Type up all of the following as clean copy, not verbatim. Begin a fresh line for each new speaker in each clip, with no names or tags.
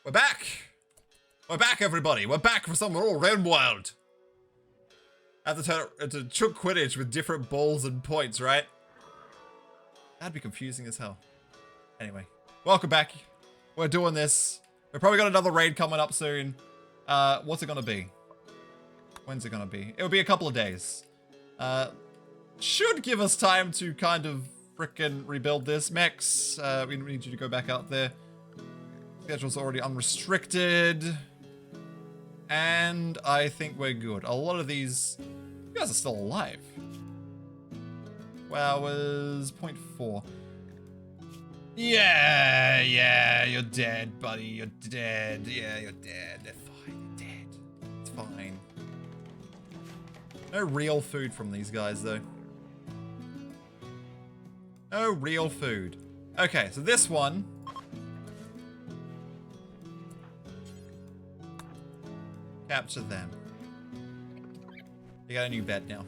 We're back! We're back, everybody! We're back for some more RimWorld! I have to turn it into Chook Quidditch with different balls and points, right? That'd be confusing as hell. Anyway, welcome back. We're doing this. We've probably got another raid coming up soon. What's it gonna be? When's it gonna be? It'll be a couple of days. Should give us time to kind of frickin' rebuild this. Mex, we need you to go back out there. Schedule's already unrestricted. And I think we're good. A lot of these... You guys are still alive. Wow, was 0.4. Yeah, you're dead, buddy. You're dead. Yeah, you're dead. They're fine. You're dead. It's fine. No real food from these guys, though. No real food. Okay, so this one... Capture them. You got a new bed now.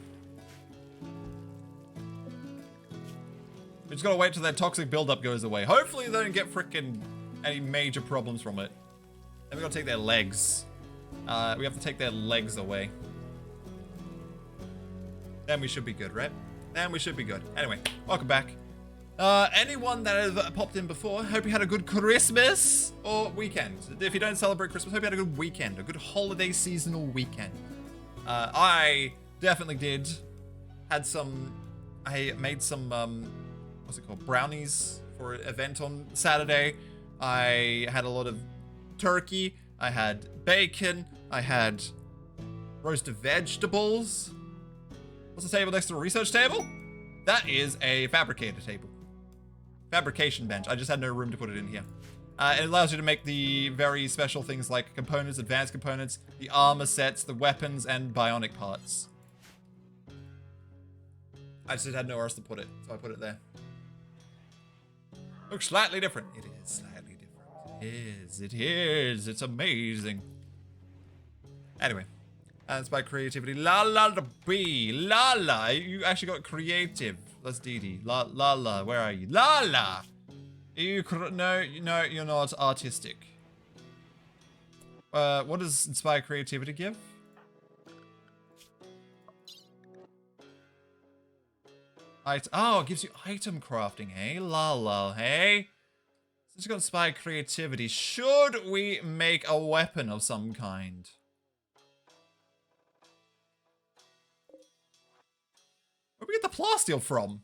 We just gotta wait till that toxic buildup goes away. Hopefully they don't get frickin' any major problems from it. Then we gotta take their legs. We have to take their legs away. Then we should be good, right? Then we should be good. Anyway, welcome back. Anyone that has popped in before, hope you had a good Christmas or weekend. If you don't celebrate Christmas, hope you had a good weekend, a good holiday seasonal weekend. I definitely did. I made some, what's it called? Brownies for an event on Saturday. I had a lot of turkey. I had bacon. I had roasted vegetables. What's the table next to a research table? That is a fabricator table. Fabrication bench. I just had no room to put it in here. It allows you to make the very special things like components, advanced components, the armor sets, the weapons, and bionic parts. I just had nowhere else to put it, so I put it there. Looks slightly different. It is slightly different. It is. It's amazing. Anyway. That's by creativity. La la la bee. La la. You actually got creative. That's Dee Dee. La la la. Where are you? La la. No, you're not artistic. What does inspire creativity give? Oh, it gives you item crafting, hey? La la, hey? Since you got inspired creativity, should we make a weapon of some kind? Where'd we get the plasteel from?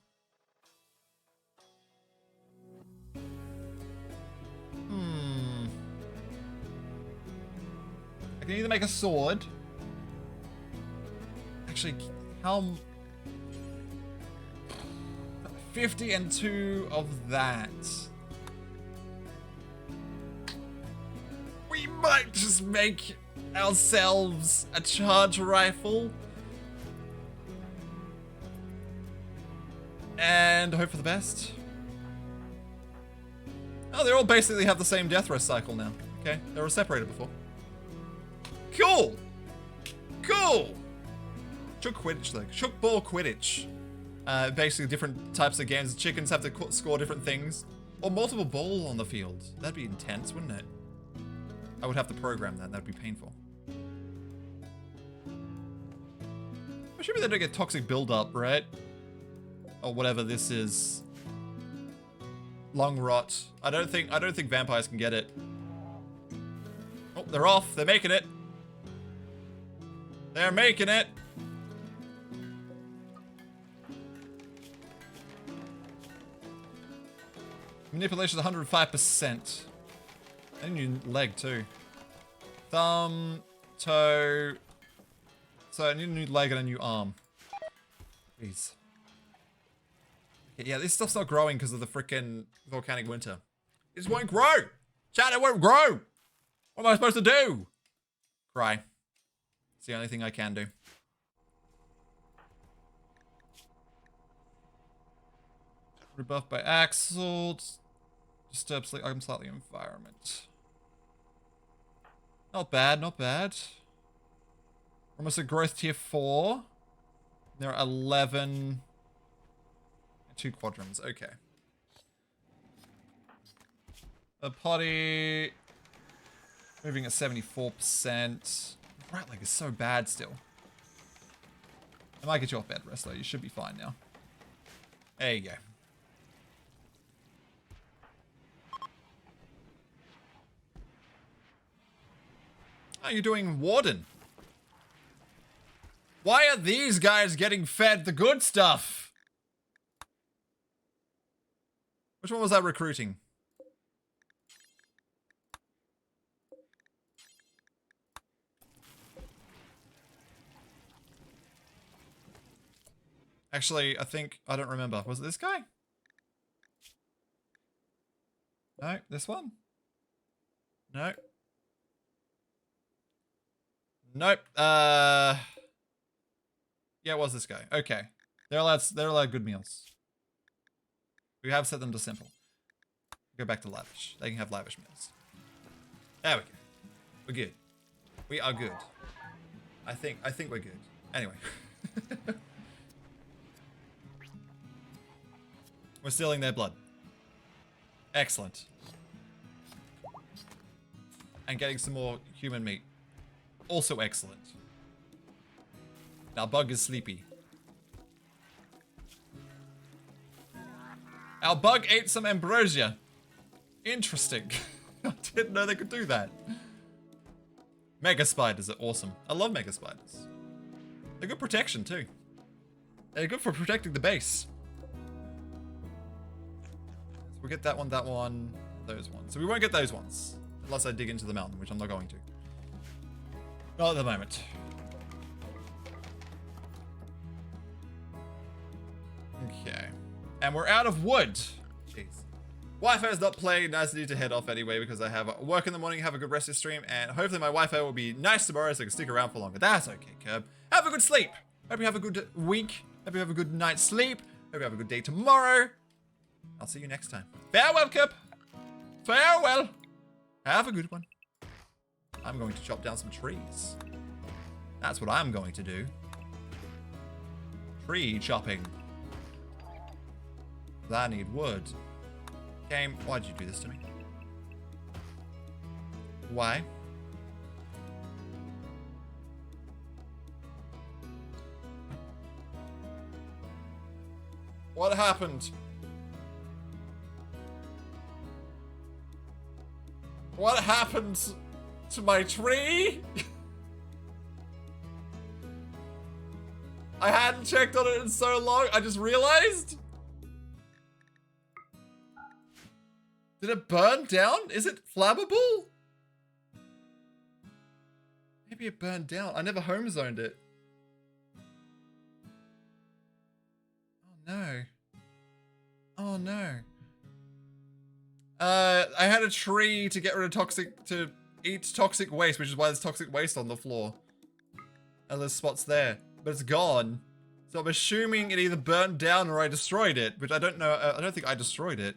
I can either make a sword. Actually, how... 50 and 2 of that. We might just make ourselves a charge rifle. And hope for the best. Oh, they all basically have the same death rest cycle now. Okay, they were separated before. Cool! Cool! Chook Quidditch, though. Chook Ball Quidditch. Basically different types of games. Chickens have to score different things. Or multiple balls on the field. That'd be intense, wouldn't it? I would have to program that. That'd be painful. Maybe they don't get toxic buildup, right? Or whatever this is. Lung rot. I don't think vampires can get it. Oh, they're off. They're making it. They're making it. Manipulation is 105%. And a new leg too. Thumb, toe. So I need a new leg and a new arm. Please. Yeah, this stuff's not growing because of the frickin' volcanic winter. It just won't grow! Chat, it won't grow! What am I supposed to do? Cry. It's the only thing I can do. Rebuffed by Axel. Disturbs unsightly environment. Not bad, not bad. Almost a growth tier 4. There are 11... 2 quadrants, okay. A potty. Moving at 74%. Right leg is so bad still. I might get you off bed rest though. You should be fine now. There you go. How are you doing, Warden? Why are these guys getting fed the good stuff? Which one was I recruiting? Actually, I think, I don't remember. Was it this guy? No, this one? No. Nope. Yeah, it was this guy. Okay. They're allowed good meals. We have set them to simple. Go back to lavish. They can have lavish meals. There we go. We're good. We are good. I think we're good. Anyway. We're stealing their blood. Excellent. And getting some more human meat. Also excellent. Now bug is sleepy. Our bug ate some ambrosia. Interesting. I didn't know they could do that. Mega spiders are awesome. I love mega spiders. They're good protection too. They're good for protecting the base. We'll get that one, those ones. So we won't get those ones. Unless I dig into the mountain, which I'm not going to. Not at the moment. Okay. And we're out of wood. Jeez. Wi-Fi is not playing. I need to head off anyway because I have work in the morning, have a good rest of stream, and hopefully my Wi-Fi will be nice tomorrow so I can stick around for longer. That's okay, Curb. Have a good sleep. Hope you have a good week. Hope you have a good night's sleep. Hope you have a good day tomorrow. I'll see you next time. Farewell, Curb. Farewell. Have a good one. I'm going to chop down some trees. That's what I'm going to do. Tree chopping. I need wood. Game, why'd you do this to me? Why? What happened? What happened to my tree? I hadn't checked on it in so long, I just realized. Did it burn down? Is it flammable? Maybe it burned down. I never home zoned it. Oh no. Oh no. I had a tree to get rid of to eat toxic waste, which is why there's toxic waste on the floor. And there's spots there, but it's gone. So I'm assuming it either burnt down or I destroyed it, which I don't know. I don't think I destroyed it.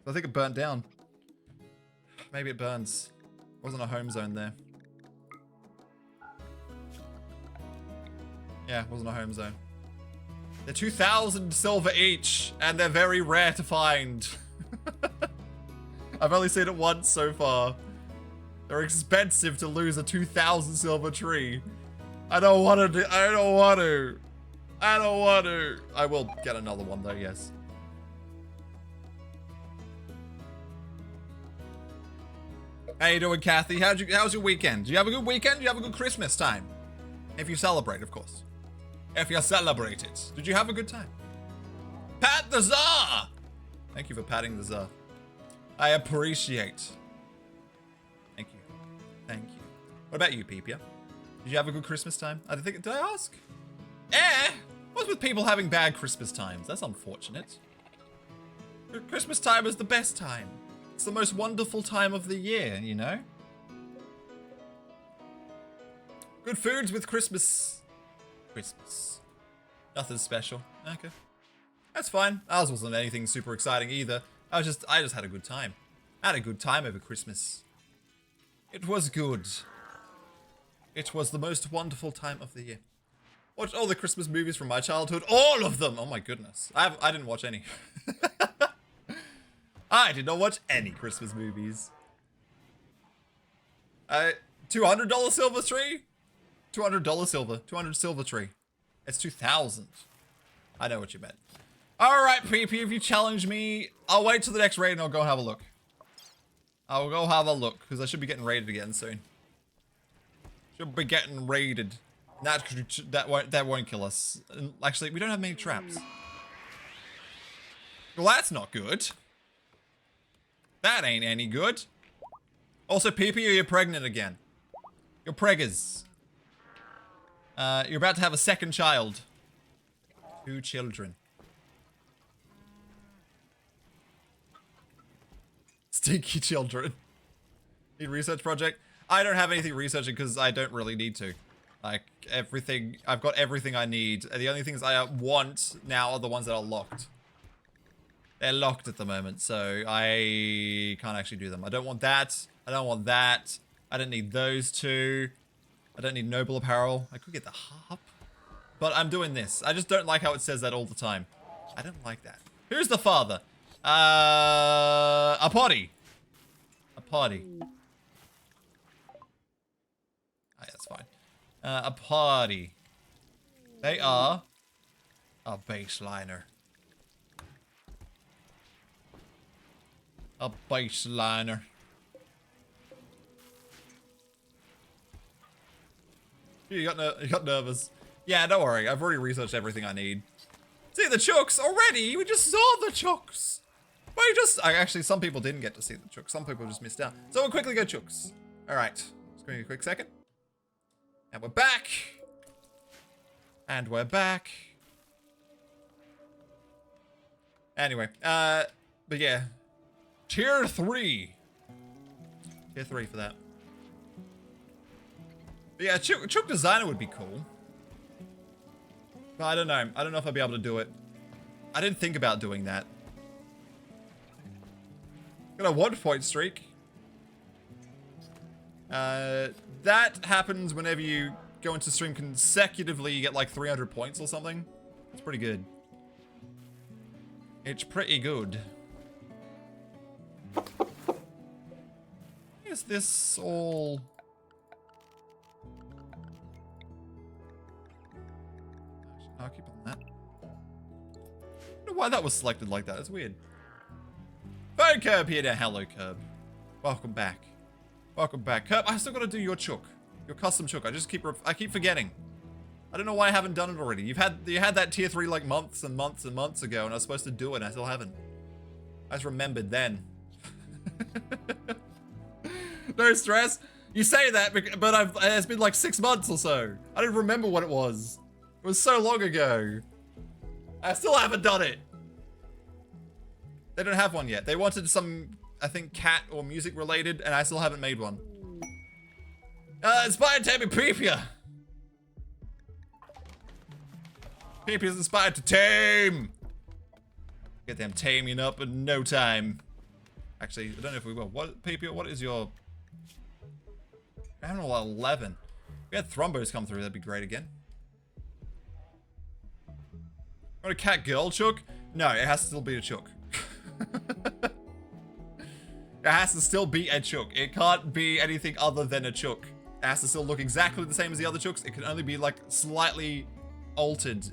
I think it burnt down. Maybe it burns. Wasn't a home zone there. Yeah, wasn't a home zone. They're 2,000 silver each, and they're very rare to find. I've only seen it once so far. They're expensive to lose a 2,000 silver tree. I don't want to do, I don't want to. I don't want to. I will get another one though, yes. How you doing, Kathy? How's your weekend? Do you have a good weekend? Do you have a good Christmas time? If you celebrate, of course. If you celebrate it. Did you have a good time? Pat the Czar! Thank you for patting the Czar. I appreciate. Thank you. Thank you. What about you, Peepia? Did you have a good Christmas time? Did I ask? What's with people having bad Christmas times? That's unfortunate. Christmas time is the best time. It's the most wonderful time of the year, you know? Good foods with Christmas. Christmas. Nothing special. Okay. That's fine. Ours wasn't anything super exciting either. I just had a good time. I had a good time over Christmas. It was good. It was the most wonderful time of the year. Watched all the Christmas movies from my childhood. All of them! Oh my goodness. I didn't watch any. I did not watch any Christmas movies. $200 silver tree? $200 silver. 200 silver tree. It's 2,000. I know what you meant. Alright, PP, if you challenge me, I'll wait till the next raid and I'll go have a look. I'll go have a look, because I should be getting raided again soon. Should be getting raided. That won't kill us. Actually, we don't have many traps. Well, that's not good. That ain't any good. Also, PP, you're pregnant again. You're preggers. You're about to have a second child. 2 children. Stinky children. Need research project? I don't have anything researching because I don't really need to. Like, everything, I've got everything I need. The only things I want now are the ones that are locked. They're locked at the moment, so I can't actually do them. I don't want that. I don't want that. I don't need those 2. I don't need noble apparel. I could get the harp. But I'm doing this. I just don't like how it says that all the time. I don't like that. Who's the father? A potty. A potty. Oh, yeah, that's fine. A potty. They are a baseliner. A baseliner. You got nervous. Yeah, don't worry. I've already researched everything I need. See the chooks already? We just saw the chooks. Actually, some people didn't get to see the chooks. Some people just missed out. So we'll quickly go chooks. All right. Just give me a quick second. And we're back. And we're back. Anyway, but yeah. Tier 3. Tier 3 for that. But yeah, Chook Designer would be cool. But I don't know. I don't know if I'll be able to do it. I didn't think about doing that. Got a 1-point streak. That happens whenever you go into stream consecutively, you get like 300 points or something. It's pretty good. It's pretty good. Is this all... I'll keep on that. I don't know why that was selected like that. It's weird. Phone Curb here now. Hello, Curb. Welcome back. Welcome back. Curb, I still got to do your chook. Your custom chook. I keep forgetting. I don't know why I haven't done it already. You had that tier 3 like months and months and months ago, and I was supposed to do it, and I still haven't. I just remembered then. No stress. You say that, but it's been like 6 months or so. I don't remember what it was. It was so long ago. I still haven't done it. They don't have one yet. They wanted some, I think, cat or music related, and I still haven't made one. Inspired to tame Peepia. Peepia's inspired to tame. Get them taming up in no time. Actually, I don't know if we will. What, Peepia, what is your... Animal 11. If we had Thrombos come through, that'd be great again. Want a cat girl chook? No, it has to still be a chook. It has to still be a chook. It can't be anything other than a chook. It has to still look exactly the same as the other chooks. It can only be like slightly altered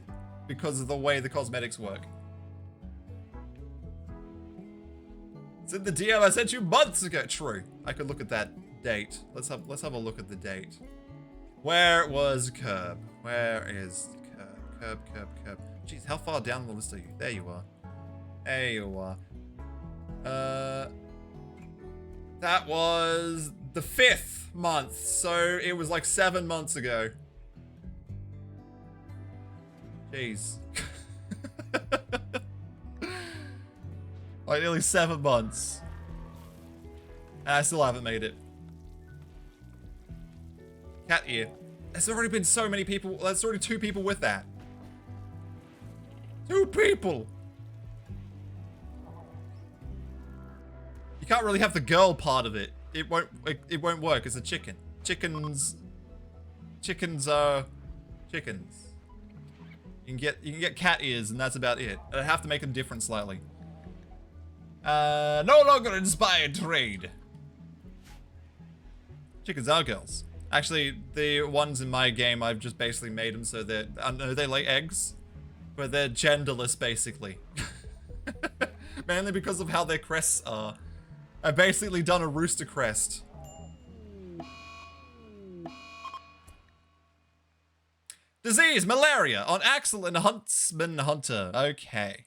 because of the way the cosmetics work. It's in the DM I sent you months ago. True. I could look at that date. Let's have a look at the date. Where was Curb? Where is Curb? Curb. Jeez, how far down the list are you? There you are. There you are. That was the 5th month, so it was like 7 months ago. Jeez. Like nearly 7 months. And I still haven't made it. Cat ear. There's already been so many people. There's already 2 people with that. 2 people. You can't really have the girl part of it. It won't work. It's a chicken. Chickens are chickens. You can get cat ears, and that's about it. I have to make them different slightly. No longer inspired trade. Chickens are girls. Actually, the ones in my game, I've just basically made them so that, I don't know, they lay eggs, but they're genderless, basically. Mainly because of how their crests are. I've basically done a rooster crest. Disease, malaria, on Axel and Huntsman Hunter. Okay.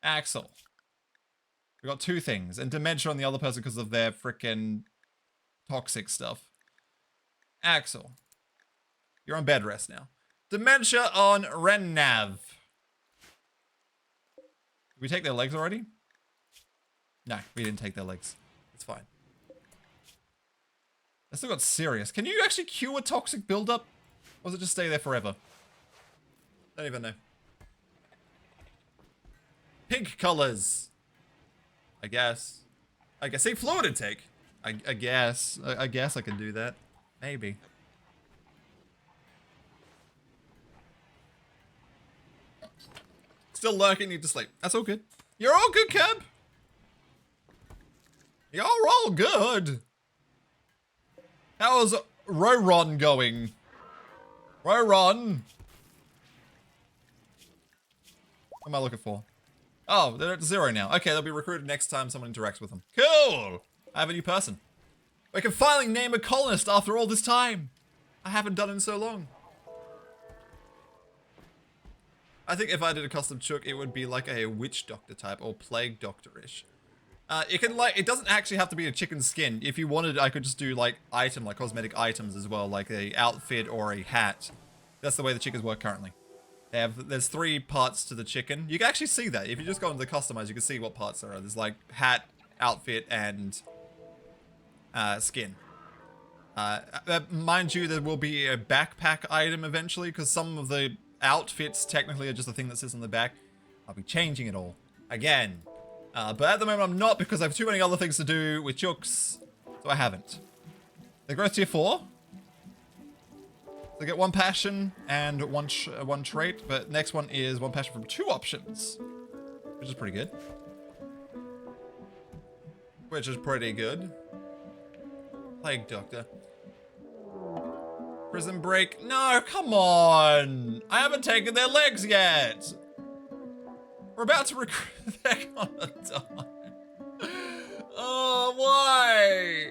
Axel. We got 2 things, and dementia on the other person because of their frickin' toxic stuff. Axel. You're on bed rest now. Dementia on Rennav. Did we take their legs already? No, we didn't take their legs. It's fine. I still got serious. Can you actually cure toxic buildup? Or does it just stay there forever? Don't even know. Pink colors. I guess. See, fluid intake. I guess. I guess I can do that. Maybe. Still lurking, need to sleep. That's all good. You're all good, Cab. You're all good. How's Roron going? Roron. What am I looking for? Oh, they're at 0 now. Okay, they'll be recruited next time someone interacts with them. Cool. I have a new person. We can finally name a colonist after all this time. I haven't done it in so long. I think if I did a custom chook, it would be like a witch doctor type or plague doctor-ish. It doesn't actually have to be a chicken skin. If you wanted, I could just do like cosmetic items as well, like a outfit or a hat. That's the way the chickens work currently. There's 3 parts to the chicken. You can actually see that. If you just go into the customize, you can see what parts there are. There's like hat, outfit, and skin. Mind you, there will be a backpack item eventually, because some of the outfits technically are just the thing that sits on the back. I'll be changing it all again. But at the moment I'm not, because I have too many other things to do with chooks, so I haven't. The growth tier 4. So get 1 passion and one trait, but next one is 1 passion from 2 options, which is pretty good. Plague Doctor. Prison Break. No, come on. I haven't taken their legs yet. We're about to recruit. They're gonna die. Oh, why?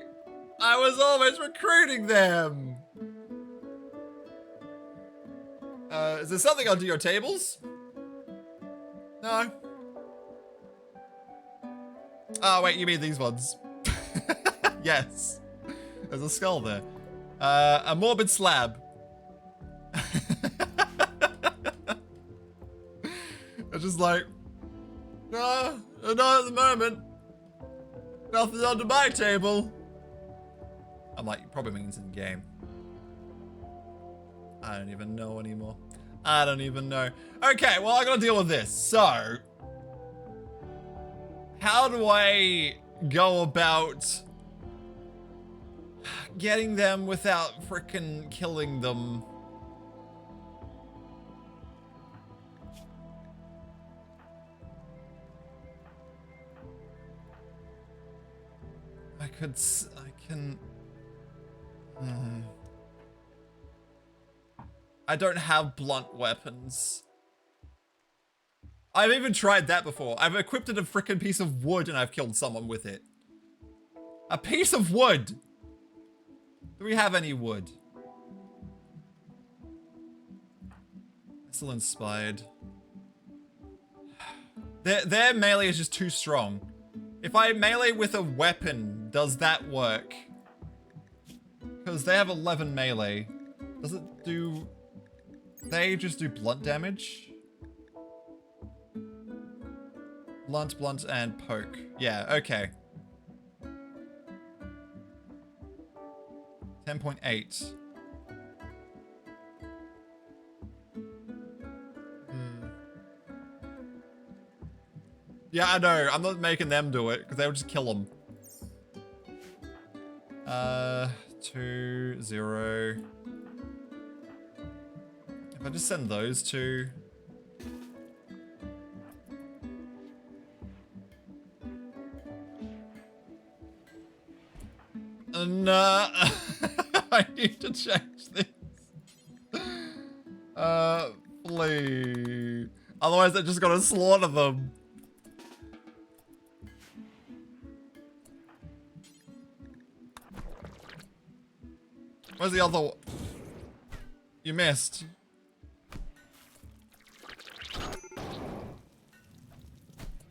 I was always recruiting them. Is there something under your tables? No. Oh, wait, you mean these ones? Yes. There's a skull there. A morbid slab. It's just like, no, not at the moment. Nothing under my table. I'm like, it probably means in game. I don't even know anymore. I don't even know. Okay, well, I gotta deal with this. So, how do I go about getting them without frickin' killing them? I can... I don't have blunt weapons. I've even tried that before. I've equipped a frickin' piece of wood and I've killed someone with it. A piece of wood! Do we have any wood? Still inspired. Their melee is just too strong. If I melee with a weapon, does that work? Because they have 11 melee. Does it do... They just do blunt damage? Blunt, and poke. Yeah, okay. 10.8. Yeah, I know. I'm not making them do it, because they'll just kill them. 2, 0. If I just send those 2... No. I need to change this. Please. Otherwise, they're just gonna slaughter them. Where's the other one? You missed.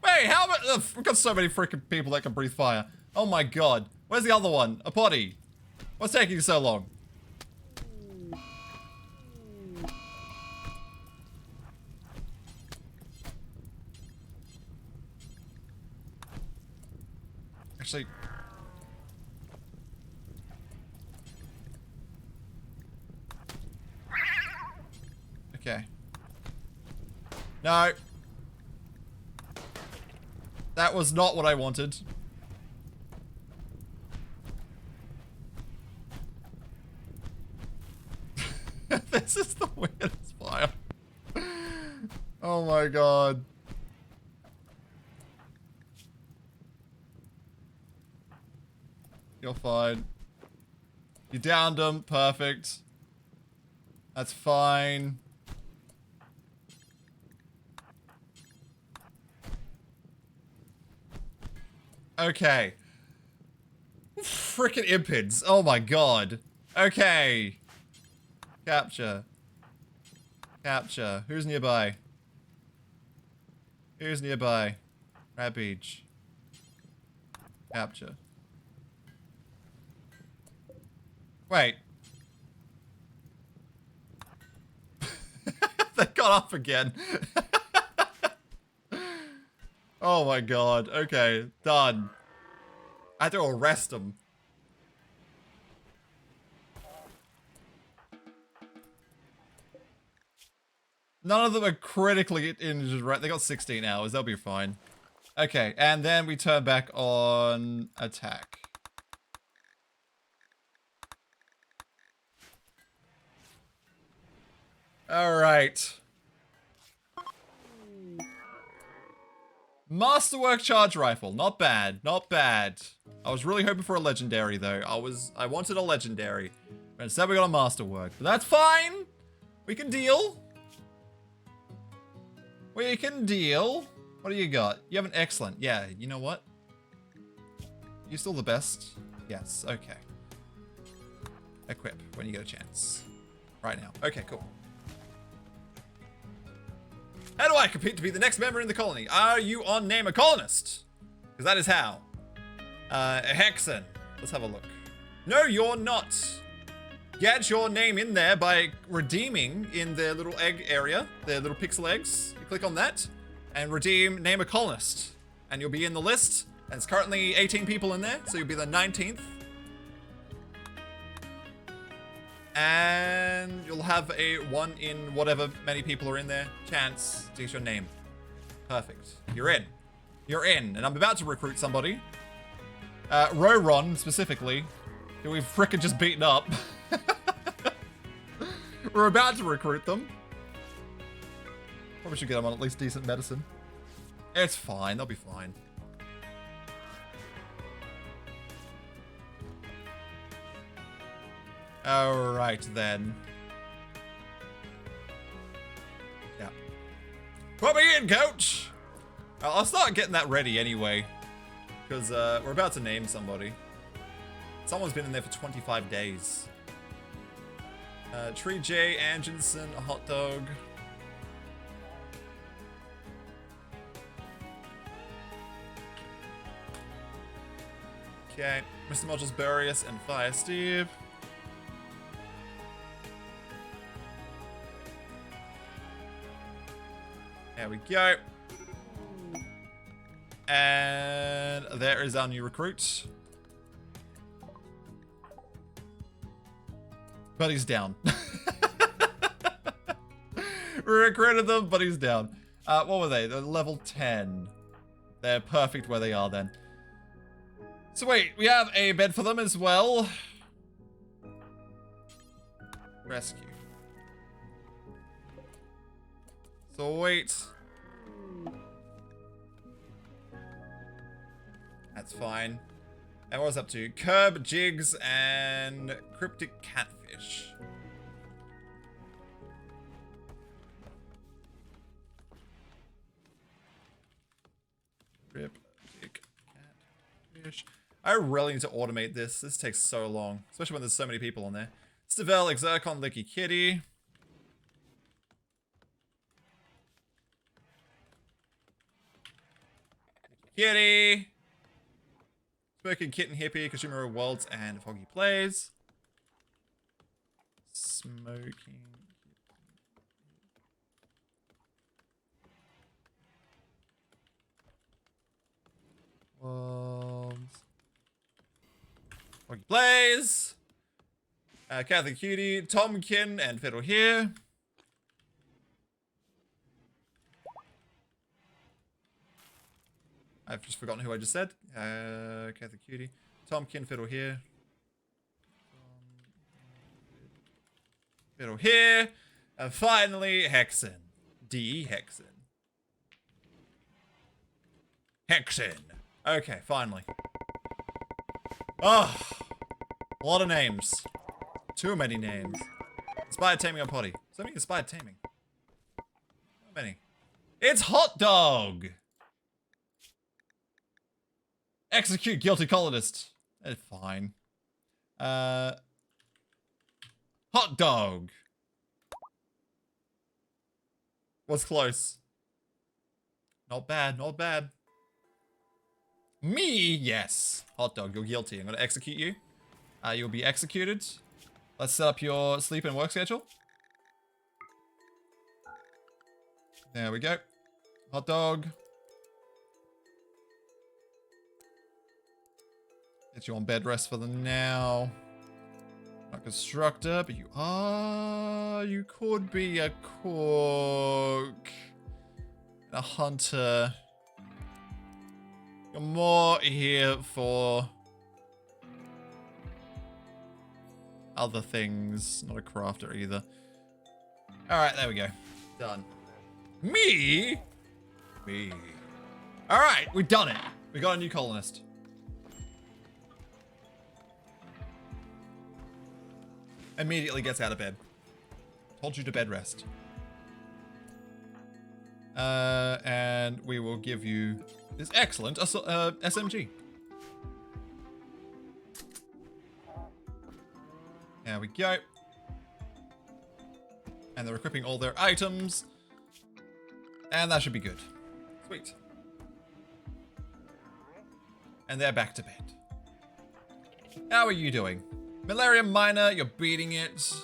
Wait, how about... we've got so many freaking people that can breathe fire. Oh my god. Where's the other one? A potty. What's taking you so long? Actually... Okay. No. That was not what I wanted. This is the weirdest fire. Oh my god. You're fine. You downed him. Perfect. That's fine. Okay. Frickin' impids. Oh my god. Okay. Capture. Capture. Who's nearby? Who's nearby? Rampage. Capture. Wait. They got up again. Oh my god. Okay. Done. I had to arrest them. None of them are critically injured, right? They got 16 hours. They'll be fine. Okay. And then we turn back on attack. Alright. Masterwork charge rifle. Not bad. Not bad. I was really hoping for a legendary though. I wanted a legendary. But instead we got a masterwork. But that's fine. We can deal. We can deal. What do you got? You have an excellent. Yeah, you know what? You're still the best. Yes, okay. Equip when you get a chance. Right now. Okay, cool. How do I compete to be the next member in the colony? Are you on Name a Colonist? Because that is how. Hexen. Let's have a look. No, you're not. Get your name in there by redeeming in their little egg area. Their little pixel eggs. You click on that and redeem Name a Colonist. And you'll be in the list. And it's currently 18 people in there, so you'll be the 19th. And you'll have a 1 in whatever many people are in there chance to get your name. Perfect. You're in. You're in. And I'm about to recruit somebody. Roron, specifically, who we've frickin' just beaten up. We're about to recruit them. Probably should get them on at least decent medicine. It's fine. They'll be fine. Alright then. Yeah. Put me in, coach! I'll start getting that ready anyway. Because we're about to name somebody. Someone's been in there for 25 days. Tree J, Angenson, a hot dog. Okay. Mr. Modules, Burius, and Fire Steve. There we go. And there is our new recruit. But he's down. We recruited them, but he's down. What were they? They're level 10. They're perfect where they are then. So wait, we have a bed for them as well. Rescue. So wait. That's fine. And what was up to? Curb, jigs, and cryptic catfish. Cryptic catfish. I really need to automate this. This takes so long, especially when there's so many people on there. Stavel, Exercon, Licky Kitty. Kitty. Smoking Kitten Hippie, Kashima Worlds, and Foggy Plays. Smoking. Worlds. Foggy Plays. Catholic Cutie, Tomkin, and Fiddle here. I've just forgotten who I just said. Catholic Cutie. Tomkin, Fiddle here. Fiddle here. And finally, Hexen. D. Hexen. Hexen. Okay, finally. Oh, a lot of names. Too many names. Inspired taming on potty. So many inspired taming. How many? It's Hot Dog! Execute guilty colonist. That's fine. Hot Dog. Was close. Not bad, not bad. Me, yes. Hot Dog, you're guilty. I'm gonna execute you. You'll be executed. Let's set up your sleep and work schedule. There we go. Hot Dog. Get you on bed rest for the now. Not constructor, but you could be a cook. A hunter. You're more here for other things. Not a crafter either. Alright, there we go. Done. Me? Me. Alright, we've done it. We got a new colonist. Immediately gets out of bed. Told you to bed rest. And we will give you this excellent SMG. There we go. And they're equipping all their items. And that should be good. Sweet. And they're back to bed. How are you doing? Malaria Minor, you're beating it.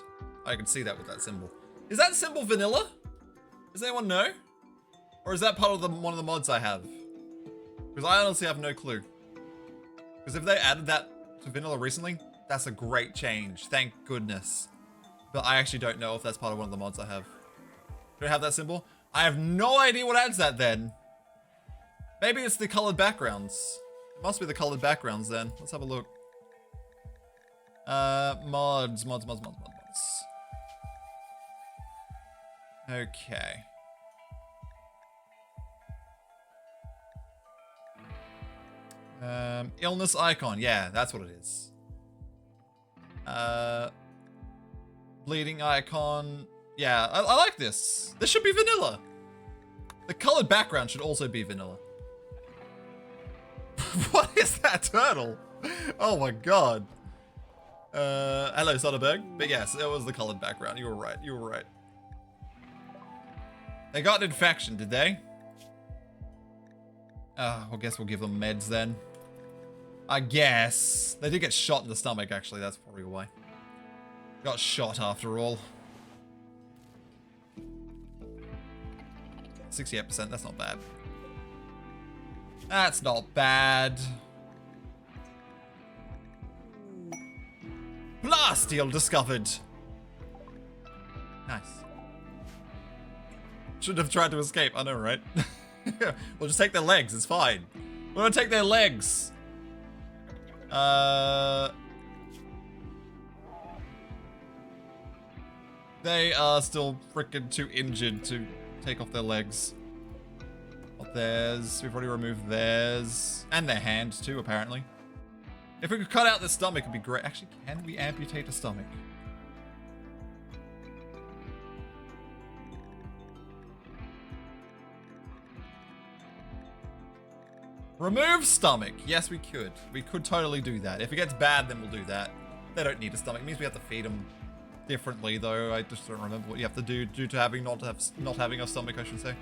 I can see that with that symbol. Is that symbol vanilla? Does anyone know? Or is that part of one of the mods I have? Because I honestly have no clue. Because if they added that to vanilla recently, that's a great change. Thank goodness. But I actually don't know if that's part of one of the mods I have. Do I have that symbol? I have no idea what adds that then. Maybe it's the colored backgrounds. It must be the colored backgrounds then. Let's have a look. Mods. Okay. Illness icon. Yeah, that's what it is. Bleeding icon. Yeah, I like this. This should be vanilla. The colored background should also be vanilla. What is that turtle? Oh my god. Hello, Soderbergh. But yes, it was the colored background. You were right. You were right. They got an infection, did they? I guess we'll give them meds then. I guess. They did get shot in the stomach, actually. That's probably why. Got shot after all. 68%, that's not bad. That's not bad. Blasteel discovered. Nice. Should have tried to escape, I know, right? We'll just take their legs, it's fine. We're gonna take their legs. They are still freaking too injured to take off their legs. Not theirs. We've already removed theirs. And their hand too, apparently. If we could cut out the stomach, it'd be great. Actually, can we amputate a stomach? Remove stomach. Yes, we could. We could totally do that. If it gets bad, then we'll do that. They don't need a stomach. It means we have to feed them differently, though. I just don't remember what you have to do due to having not having a stomach, I should say.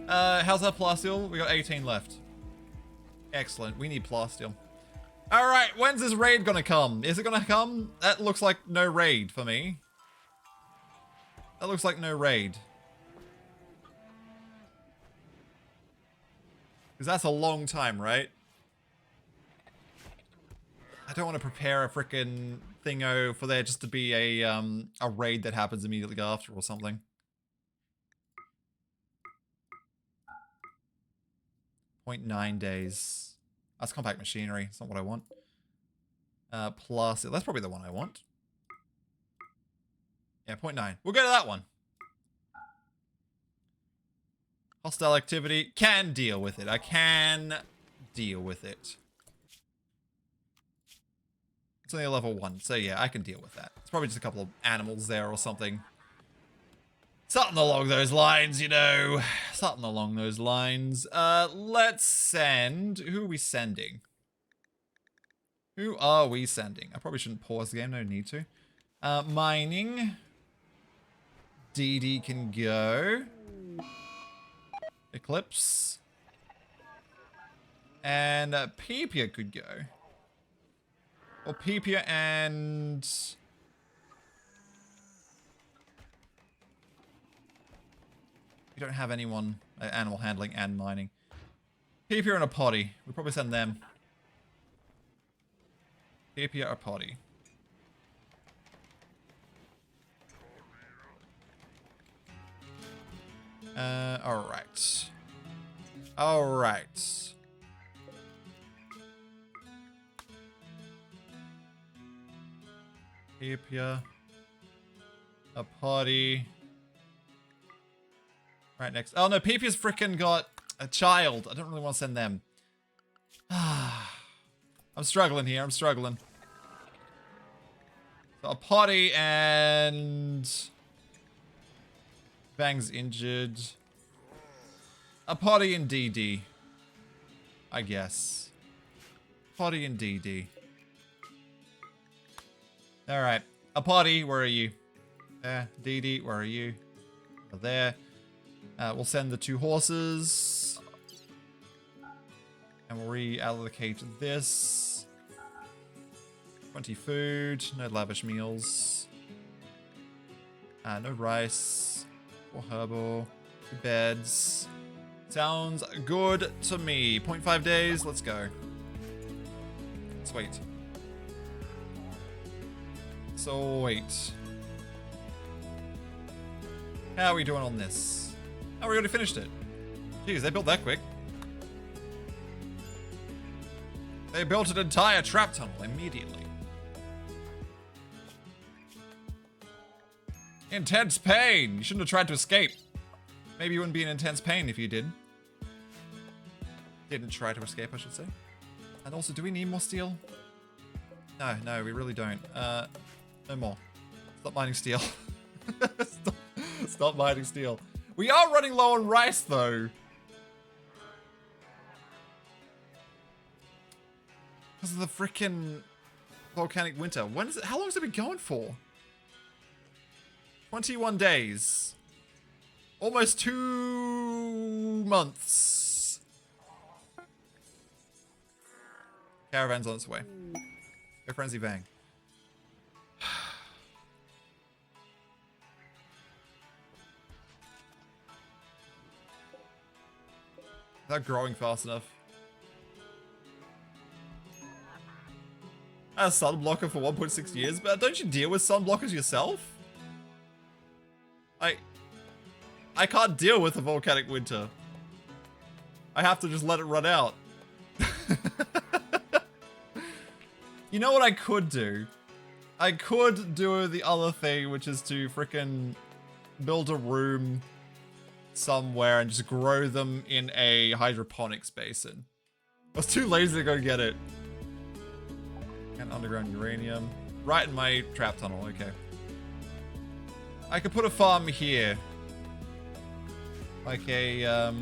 How's our plasteel? We got 18 left. Excellent. We need plasteel. All right. When's this raid gonna come? Is it gonna come? That looks like no raid for me. That looks like no raid. Because that's a long time, right? I don't want to prepare a frickin' thingo for there just to be a raid that happens immediately after or something. .9 days. That's compact machinery. It's not what I want. Plus, that's probably the one I want. Yeah, 0.9. We'll go to that one. Hostile activity. Can deal with it. I can deal with it. It's only a level 1, so yeah, I can deal with that. It's probably just a couple of animals there or something. Something along those lines, you know. Something along those lines. Let's send... Who are we sending? Who are we sending? I probably shouldn't pause the game, no need to. Mining. DD can go. Eclipse. And Pepia could go. Or Pepia and... We don't have anyone animal handling and mining. Pepia and a potty. We'll probably send them. Pepia or potty. Alright. Alright. Pepia. A potty. Right next. Oh no, Pepia's frickin' got a child. I don't really want to send them. I'm struggling here. I'm struggling. So a potty and... Bang's injured. A potty and DD. I guess. Potty and DD. Alright. A potty, where are you? There. DD, where are you? Over there. We'll send the 2 horses. And we'll reallocate this. 20 food. No lavish meals. No rice. 4 herbal. 2 beds. Sounds good to me. 0.5 days. Let's go. Sweet. Sweet. How are we doing on this? Oh, we already finished it. Jeez, they built that quick. They built an entire trap tunnel immediately. Intense pain! You shouldn't have tried to escape. Maybe you wouldn't be in intense pain if you did. Didn't try to escape, I should say. And also, do we need more steel? No, we really don't. No more. Stop mining steel. Stop mining steel. We are running low on rice, though. Because of the frickin' volcanic winter. When is it? How long has it been going for? 21 days. Almost 2 months. Caravan's on its way. Go Frenzy Bang. They're growing fast enough. A sunblocker for 1.6 years, but don't you deal with sunblockers yourself? I can't deal with a volcanic winter. I have to just let it run out. You know what I could do? I could do the other thing, which is to frickin' build a room somewhere and just grow them in a hydroponics basin. I was too lazy to go get it. And underground uranium. Right in my trap tunnel, okay. I could put a farm here. Like a,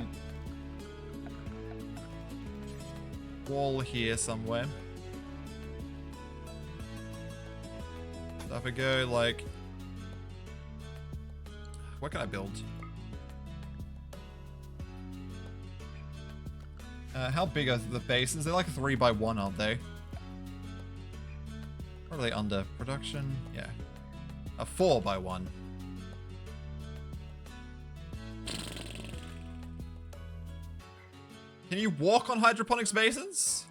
wall here somewhere. So if I go, like... What can I build? How big are the bases? They're like 3x1, aren't they? What are they under? Production? Yeah. A 4x1. Can you walk on hydroponics basins?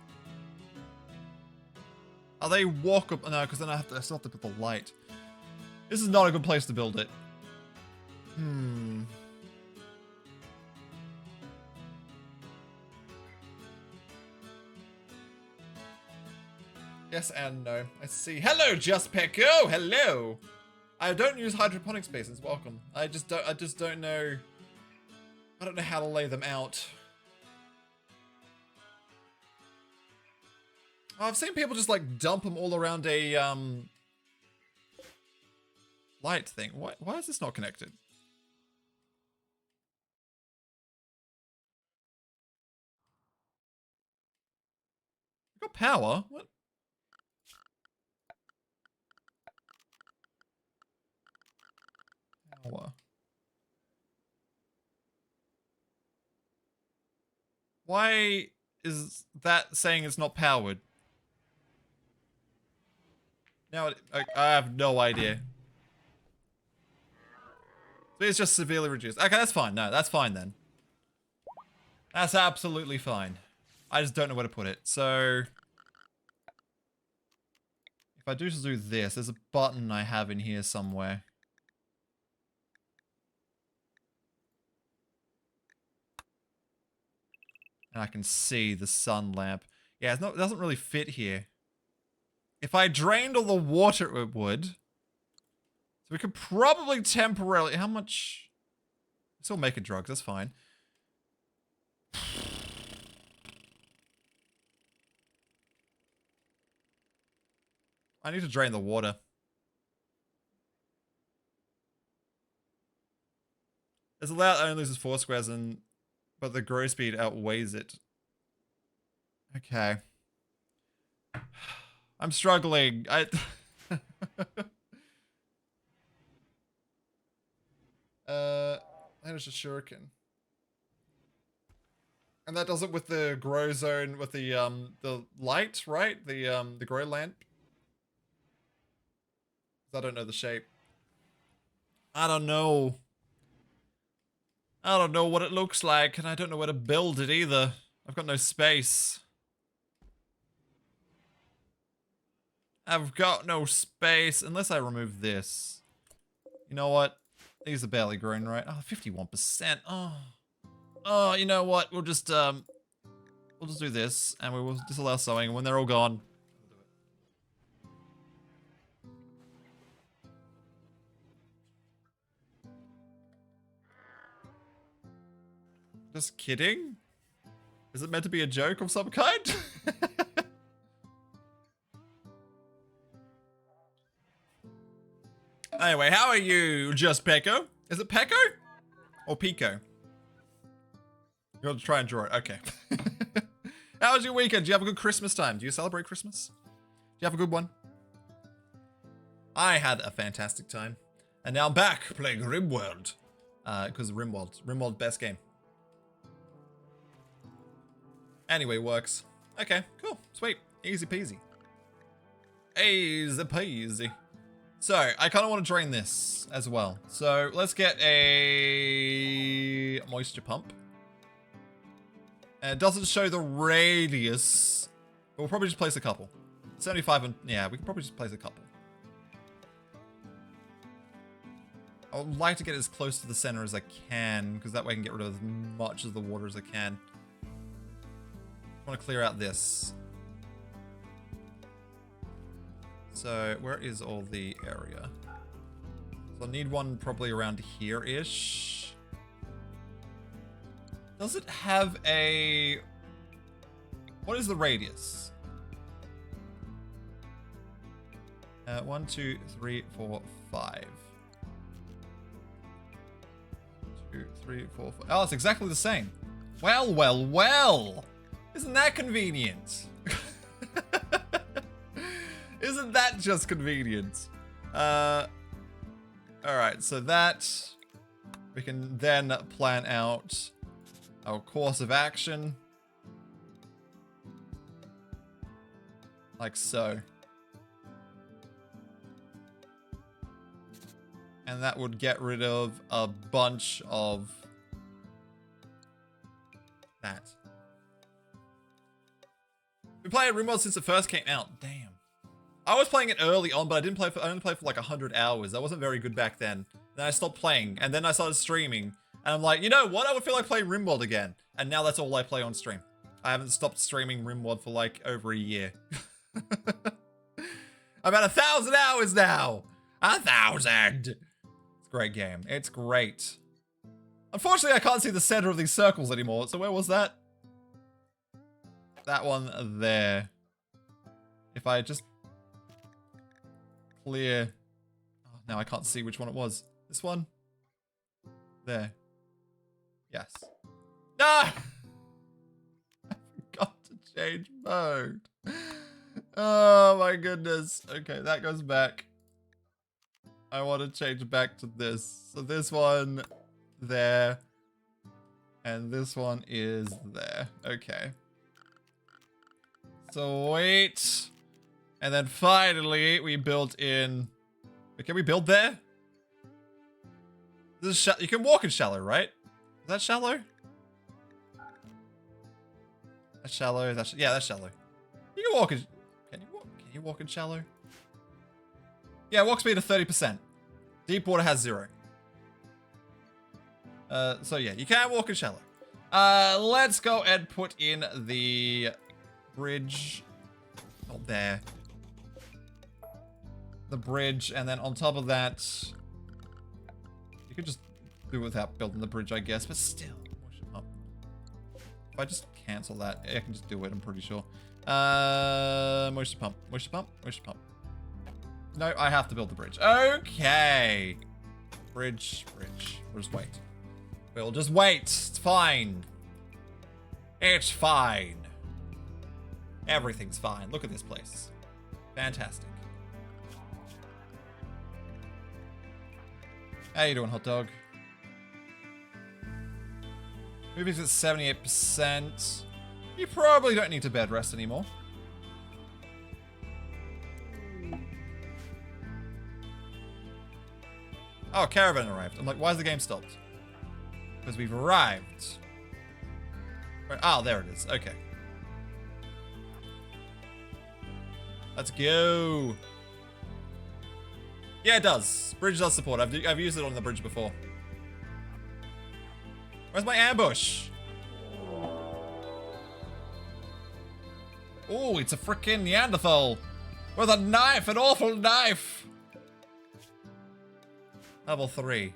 Are they walkable? No, because then I still have to put the light. This is not a good place to build it. Yes and no. I see. Hello, Just Pecco. Hello. I don't use hydroponics basins. Welcome. I just don't know. I don't know how to lay them out. Oh, I've seen people just like dump them all around a light thing. Why is this not connected? We got power. What? Power. Why is that saying it's not powered? Now I have no idea. So it's just severely reduced. Okay, that's fine. No, that's fine then. That's absolutely fine. I just don't know where to put it. So if I do this, there's a button I have in here somewhere. And I can see the sun lamp. Yeah, it doesn't really fit here. If I drained all the water, it would. So we could probably temporarily... How much... Still making drugs, that's fine. I need to drain the water. It's allowed only loses 4 squares, but the grow speed outweighs it. Okay. I'm struggling. That is a shuriken. And that does it with the grow zone with the light, right? The grow lamp. I don't know the shape. I don't know. I don't know what it looks like, and I don't know where to build it either. I've got no space. I've got no space, unless I remove this. You know what? These are barely grown, right? Oh, 51%. Oh, you know what? We'll just do this, and we will disallow sowing, and when they're all gone... Just kidding? Is it meant to be a joke of some kind? Anyway, how are you, Just Pecco? Is it Pecco? Or Pico? You got to try and draw it. Okay. How was your weekend? Do you have a good Christmas time? Do you celebrate Christmas? Do you have a good one? I had a fantastic time. And now I'm back playing RimWorld. Because RimWorld best game. Anyway, works. Okay, cool. Sweet. Easy peasy. Easy peasy. So, I kind of want to drain this as well. So, let's get a moisture pump. And it doesn't show the radius, but we'll probably just place a couple. 75 and, yeah, we can probably just place a couple. I would like to get as close to the center as I can, because that way I can get rid of as much of the water as I can. I want to clear out this. So, where is all the area? So, I'll need one probably around here-ish. Does it have a... What is the radius? 1, 2, 3, 4, 5. 2, 3, 4, 5. Oh, it's exactly the same. Well, well, well. Isn't that convenient? Isn't that just convenient? Alright, so that... We can then plan out our course of action. Like so. And that would get rid of a bunch of that. We played RimWorld since it first came out. Damn. I was playing it early on, but I only played for like 100 hours. I wasn't very good back then. Then I stopped playing, and then I started streaming. And I'm like, you know what? I would feel like playing RimWorld again. And now that's all I play on stream. I haven't stopped streaming RimWorld for like over a year. I'm at 1,000 hours now. 1,000. It's a great game. It's great. Unfortunately, I can't see the center of these circles anymore. So where was that? That one there. If I just clear... Oh, now I can't see which one it was. This one? There. Yes. No! I forgot to change mode. Oh my goodness. Okay, that goes back. I want to change back to this. So this one there. And this one is there. Okay. Sweet. And then finally, we built in... Can we build there? This is you can walk in shallow, right? Is that shallow? That's shallow. Yeah, that's shallow. You can walk in... Can you walk in shallow? Yeah, walk speed of 30%. Deep water has 0. So yeah, you can walk in shallow. Let's go and put in the bridge. Not there. The bridge, and then on top of that, you could just do it without building the bridge, I guess, but still. If I just cancel that, I can just do it, I'm pretty sure. Moisture pump, moisture pump, moisture pump. No, I have to build the bridge. Okay. Bridge. We'll just wait. We'll just wait. It's fine. It's fine. Everything's fine. Look at this place. Fantastic. How you doing, hot dog? Moving's at 78%. You probably don't need to bed rest anymore. Oh, caravan arrived. I'm like, why is the game stopped? Because we've arrived. Oh, there it is. Okay. Let's go. Yeah, it does. Bridge does support. I've used it on the bridge before. Where's my ambush? Oh, it's a freaking Neanderthal with a knife, an awful knife. Level 3.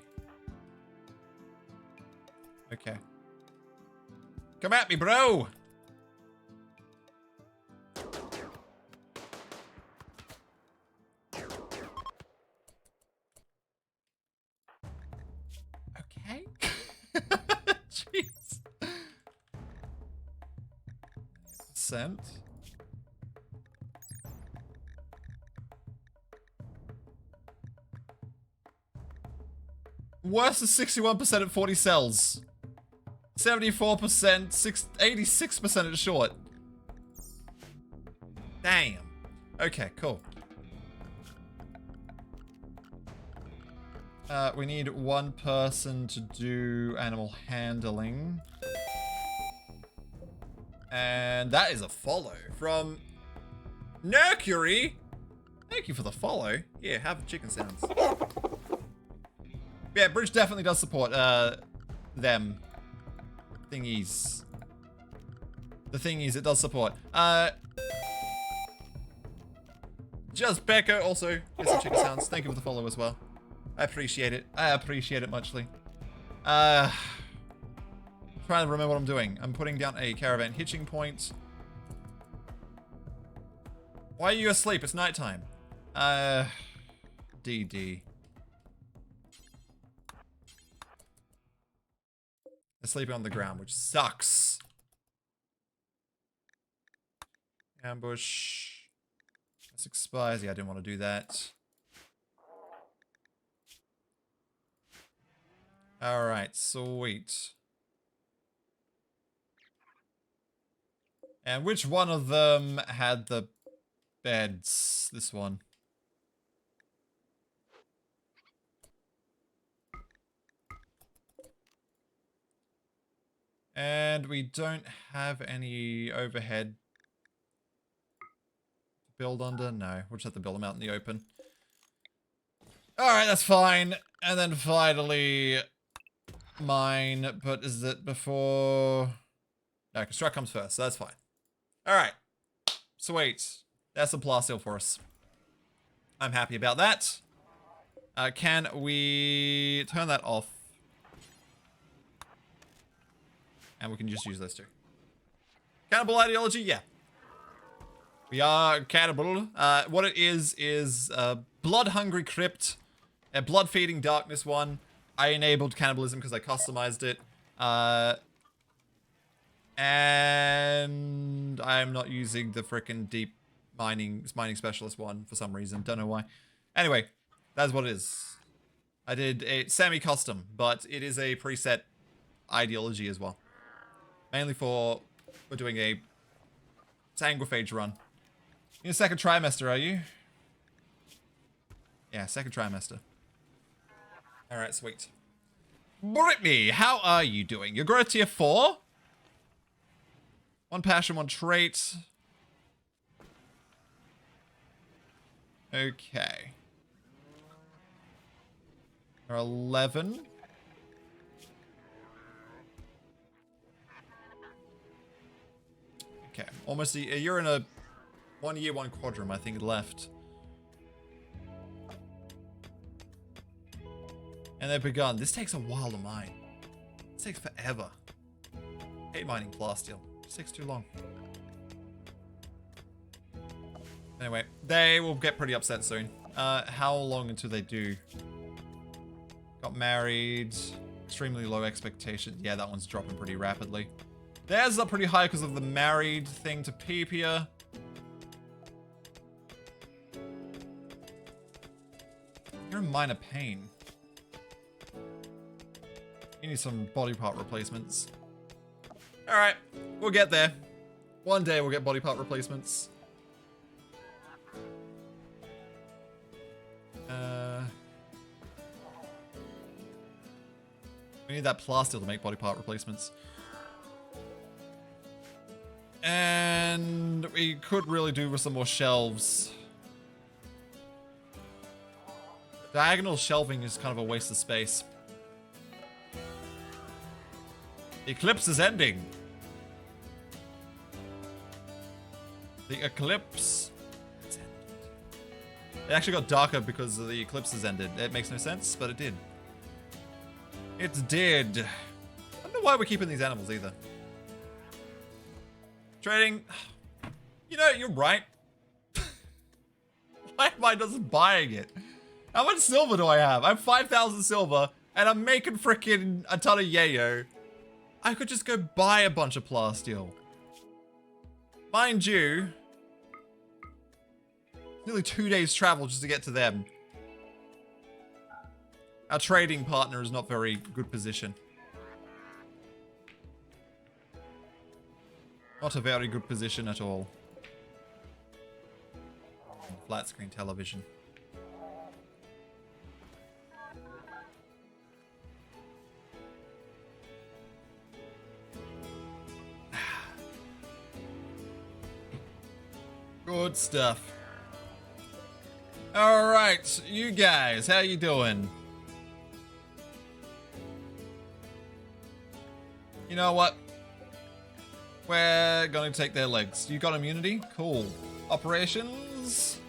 Okay. Come at me, bro. Okay. Jeez. Percent. Worse than 61% at 40 cells. 74%, 86% at short. Damn. Okay, cool. We need one person to do animal handling. And that is a follow from Mercury. Thank you for the follow. Yeah, have chicken sounds. Yeah, bridge definitely does support them thingies. The thingies it does support. Just Becca also gets some chicken sounds. Thank you for the follow as well. I appreciate it. I appreciate it muchly. Trying to remember what I'm doing. I'm putting down a caravan hitching point. Why are you asleep? It's nighttime. DD. They're sleeping on the ground, which sucks. Ambush. This expires. Yeah, I didn't want to do that. Alright, sweet. And which one of them had the beds? This one. And we don't have any overhead to build under. No, we'll just have to build them out in the open. Alright, that's fine. And then finally, mine. But is it before? No, construct comes first, so that's fine. Alright. Sweet. That's a plasteel for us. I'm happy about that. Can we turn that off? And we can just use those two. Cannibal ideology? Yeah. We are cannibal. What it is blood-hungry crypt. A blood-feeding darkness one. I enabled cannibalism because I customized it. And I'm not using the frickin' deep mining specialist one for some reason. Don't know why. Anyway, that's what it is. I did a semi-custom, but it is a preset ideology as well. Mainly for we're doing a Sanguophage run. In your second trimester, are you? Yeah, second trimester. Alright, sweet. Brittany, how are you doing? You're growth tier 4? One passion, one trait. Okay. You're 11. Okay, almost you're in a 1 year, 1 quadrum, I think, left. And they've begun. This takes a while to mine. This takes forever. Hate mining plasteel. It takes too long. Anyway, they will get pretty upset soon. How long until they do? Got married. Extremely low expectations. Yeah, that one's dropping pretty rapidly. Theirs are pretty high because of the married thing to Pepia. You're in minor pain. You need some body part replacements. Alright, we'll get there. One day we'll get body part replacements. We need that plasteel to make body part replacements. And we could really do with some more shelves. Diagonal shelving is kind of a waste of space. The eclipse is ending. The eclipse. It's ended. It actually got darker because the eclipse has ended. It makes no sense, but it did. It did. I don't know why we're keeping these animals either. Trading. You know, you're right. Why am I just buying it? How much silver do I have? I have 5,000 silver, and I'm making frickin' a ton of yayo. I could just go buy a bunch of plasteel. Mind you, nearly 2 days travel just to get to them. Our trading partner is not very good position. Not a very good position at all. Flat screen television. Good stuff. All right, you guys, how you doing? You know what? We're gonna take their legs. You got immunity? Cool. Operations.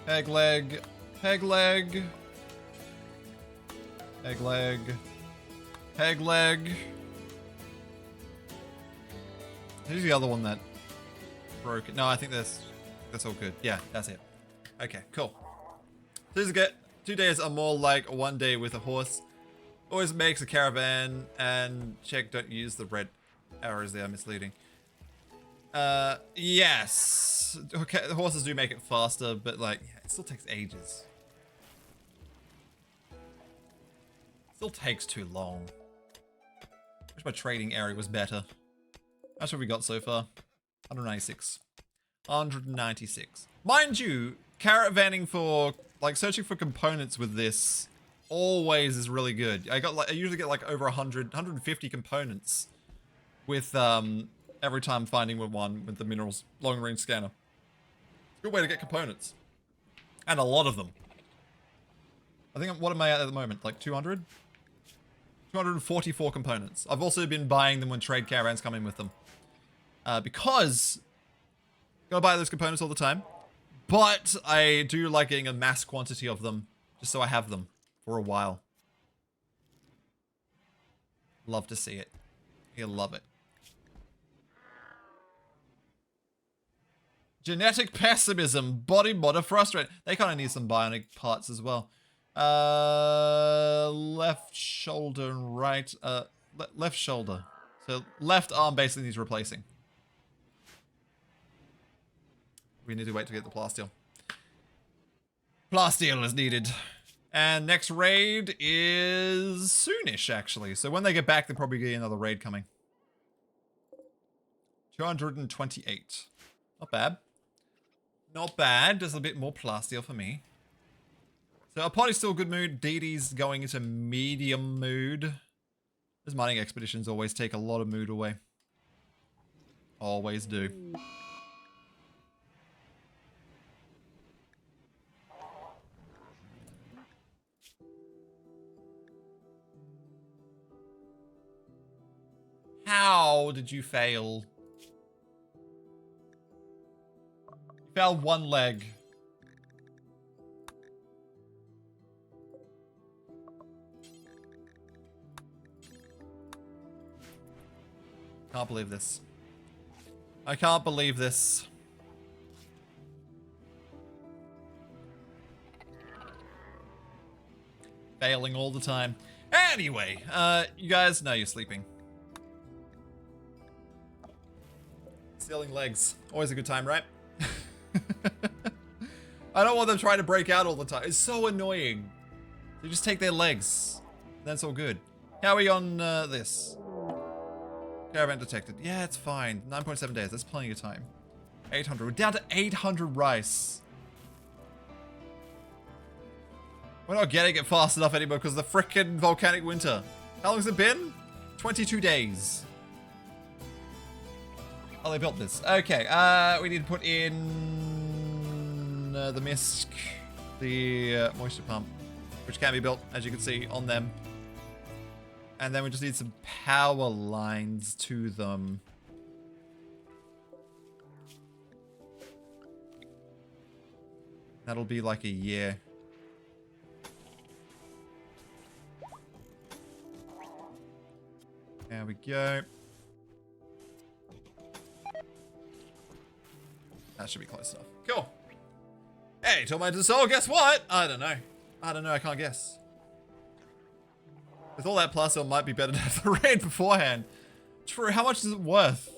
Peg leg. Peg leg. Peg leg. Peg leg. Who's the other one that broke it? No, I think that's that's all good. Yeah, that's it. Okay, cool. 2 days are more like 1 day with a horse. Always makes a caravan, and check, don't use the red arrows, they are misleading. Yes. Okay, the horses do make it faster, but like, yeah, it still takes ages. Still takes too long. Wish my trading area was better. How much have we got so far? 196. 196. Mind you, caravanning for, like, searching for components with this always is really good. I usually get like over 150 components with every time finding one with the minerals long range scanner. Good way to get components. And a lot of them. I think, what am I at the moment? Like 200? 244 components. I've also been buying them when trade caravans come in with them. Because gotta buy those components all the time. But I do like getting a mass quantity of them, just so I have them for a while. Love to see it. You'll love it. Genetic pessimism, body modder frustrate. They kind of need some bionic parts as well. Left shoulder and right, left shoulder. So left arm basically needs replacing. We need to wait to get the plasteel. Plasteel is needed. And next raid is soonish, actually. So when they get back, they'll probably get another raid coming. 228. Not bad. Not bad. Just a bit more plasteel for me. So our party's still good mood. Dee Dee's going into medium mood. Those mining expeditions always take a lot of mood away. Always do. How did you fail? You failed one leg. Can't believe this. I can't believe this. Failing all the time. Anyway, you guys know you're sleeping. Stealing legs. Always a good time, right? I don't want them trying to break out all the time. It's so annoying. They just take their legs. That's all good. How are we on this? Caravan detected. Yeah, it's fine. 9.7 days. That's plenty of time. 800. We're down to 800 rice. We're not getting it fast enough anymore because of the frickin' volcanic winter. How long has it been? 22 days. Oh, they built this. Okay, we need to put in the misc, the moisture pump, which can be built, as you can see, on them. And then we just need some power lines to them. That'll be like a year. There we go. That should be close enough. Cool. Hey, Tormented Soul, guess what? I don't know. I can't guess. With all that plus, it might be better to have the raid beforehand. True, how much is it worth?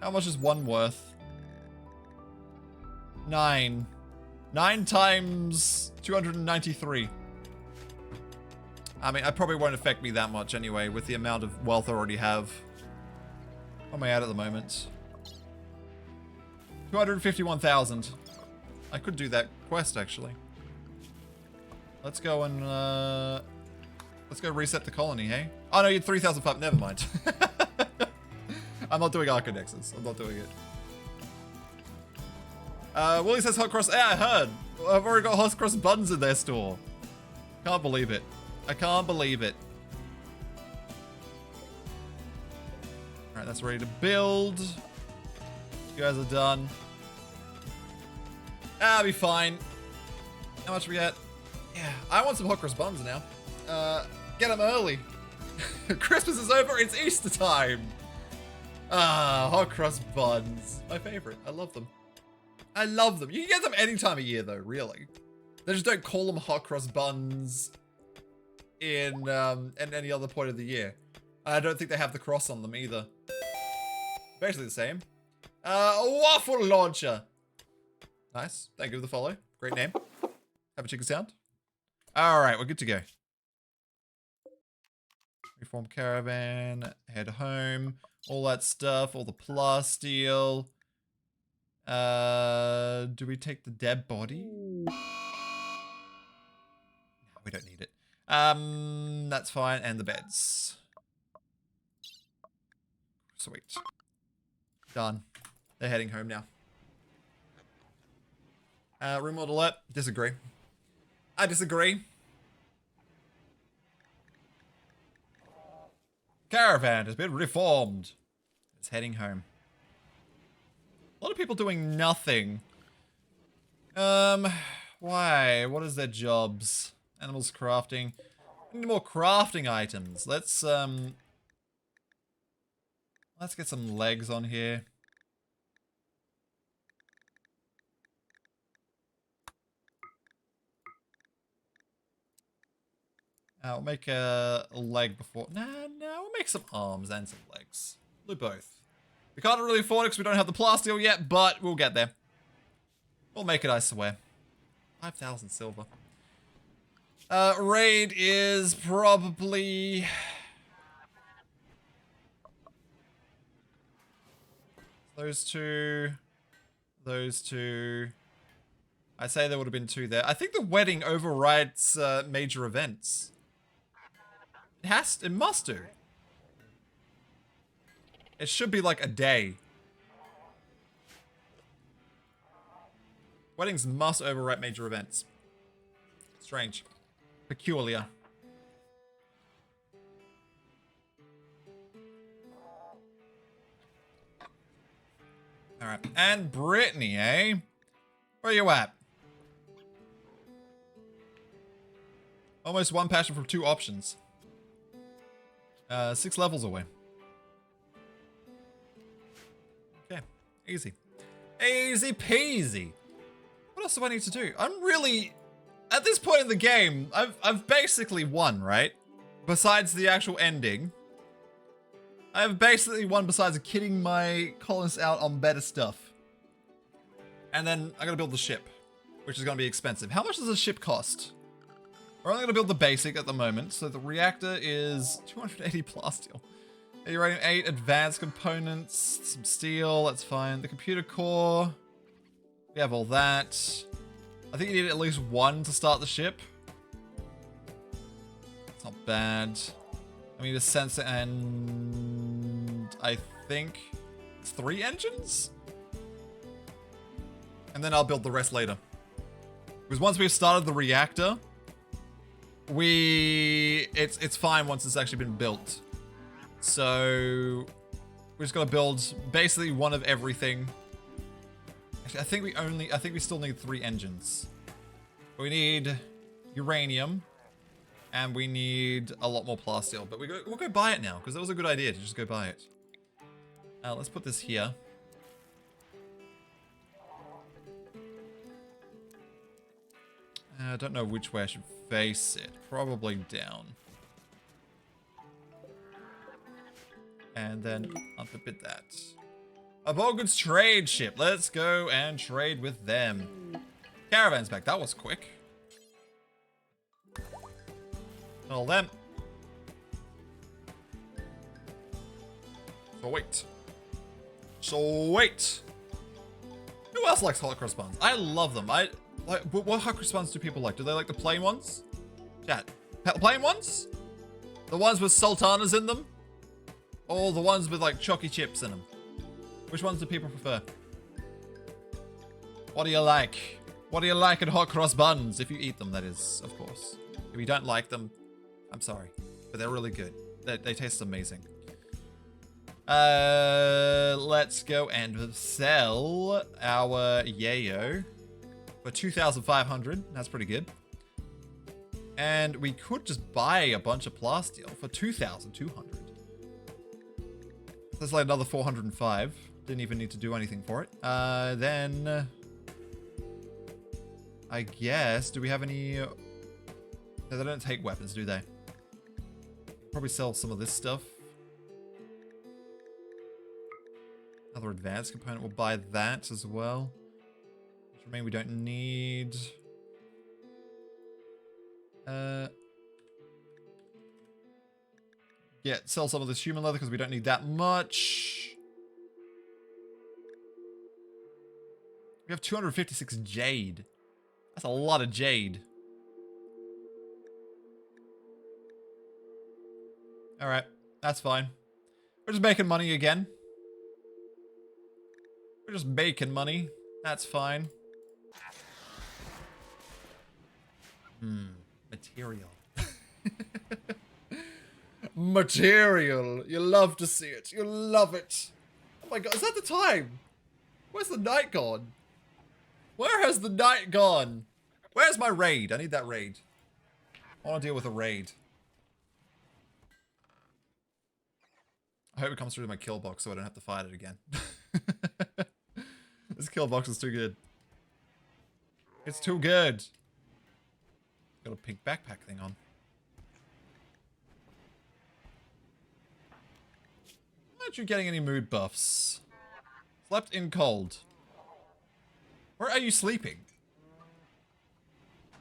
How much is one worth? 9. 9 times 293. I mean, it probably won't affect me that much anyway, with the amount of wealth I already have. What am I at the moment? 251,000. I could do that quest, actually. Let's go and, let's go reset the colony, hey? Oh, no, you had 3,005. Never mind. I'm not doing Arconexus. I'm not doing it. Willie says hot cross. Yeah, I heard. I've already got hot cross buttons in their store. Can't believe it. I can't believe it. Alright, that's ready to build. You guys are done. I'll be fine. How much we get? Yeah, I want some hot cross buns now. Get them early. Christmas is over, it's Easter time. Ah, hot cross buns. My favorite. I love them. I love them. You can get them any time of year, though, really. They just don't call them hot cross buns in any other point of the year. I don't think they have the cross on them either. Basically the same. A waffle launcher. Nice. Thank you for the follow. Great name. Have a chicken sound. All right, we're good to go. Reform caravan. Head home. All that stuff. All the plus steel. Do we take the dead body? No, we don't need it. That's fine. And the beds. Sweet. Done. They're heading home now. RimWorld alert. Disagree. I disagree. Caravan has been reformed. It's heading home. A lot of people doing nothing. Why? What is their jobs? Animals crafting. We need more crafting items. Let's get some legs on here. We'll make a leg before. Nah, we'll make some arms and some legs. We'll do both. We can't really afford it because we don't have the plasteel yet, but we'll get there. We'll make it, I swear. 5,000 silver. Raid is probably... Those two. I say there would have been 2 there. I think the wedding overrides major events. It must do. It should be like a day. Weddings must overwrite major events. Strange. Peculiar. Alright. And Brittany, eh? Where you at? Almost 1 passion from 2 options. 6 levels away. Okay. Easy. Easy peasy. What else do I need to do? I'm really... At this point in the game, I've basically won, right? Besides the actual ending. I've basically won besides kitting my colonists out on better stuff. And then I gotta build the ship, which is gonna be expensive. How much does a ship cost? We're only gonna build the basic at the moment, so the reactor is 280 plasteel. Uranium 8, advanced components, some steel, that's fine. The computer core, we have all that. I think you need at least 1 to start the ship. It's not bad. I need a sensor and I think it's 3 engines? And then I'll build the rest later. Because once we've started the reactor, it's fine once it's actually been built. So we're just gonna build basically 1 of everything. Actually, I think we still need 3 engines. We need uranium, and we need a lot more plasteel. But we'll go buy it now because that was a good idea to just go buy it. Let's put this here. I don't know which way I should face it. Probably down. And then up a bit that. A Bogan's trade ship. Let's go and trade with them. Caravan's back. That was quick. All them. Sweet. Who else likes hot cross buns? I love them. What hot cross buns do people like? Do they like the plain ones? Chat. Plain ones? The ones with sultanas in them? Or the ones with like chalky chips in them? Which ones do people prefer? What do you like? What do you like in hot cross buns? If you eat them, that is, of course. If you don't like them, I'm sorry. But they're really good. They taste amazing. Let's go and sell our yayo for 2,500. That's pretty good. And we could just buy a bunch of plasteel for 2,200. That's like another 405. Didn't even need to do anything for it. Then I guess. Do we have any... No, they don't take weapons, do they? Probably sell some of this stuff. Another advanced component. We'll buy that as well. Which remain we don't need. Yeah, sell some of this human leather because we don't need that much. We have 256 jade. That's a lot of jade. Alright, that's fine. We're just making money again. We're just making money. That's fine. Material. Material. You love to see it. You love it. Oh my god, is that the time? Where's the night gone? Where has the night gone? Where's my raid? I need that raid. I want to deal with a raid. I hope it comes through to my kill box so I don't have to fight it again. This kill box is too good. It's too good. Got a pink backpack thing on. Aren't you getting any mood buffs? Slept in cold. Where are you sleeping?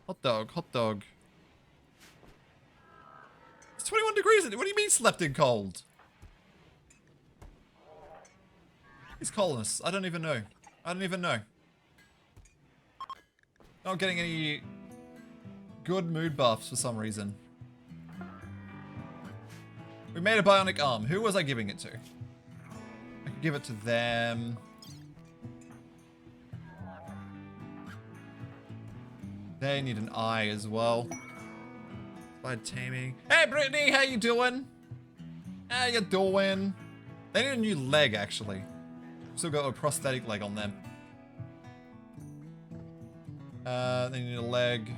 Hot dog, hot dog. It's 21 degrees. What do you mean slept in cold? These colonists, I don't even know. I don't even know. Not getting any good mood buffs for some reason. We made a bionic arm. Who was I giving it to? I could give it to them. They need an eye as well. By taming. Hey Brittany, how you doing? How you doing? They need a new leg actually. Still got a prosthetic leg on them. They need a leg.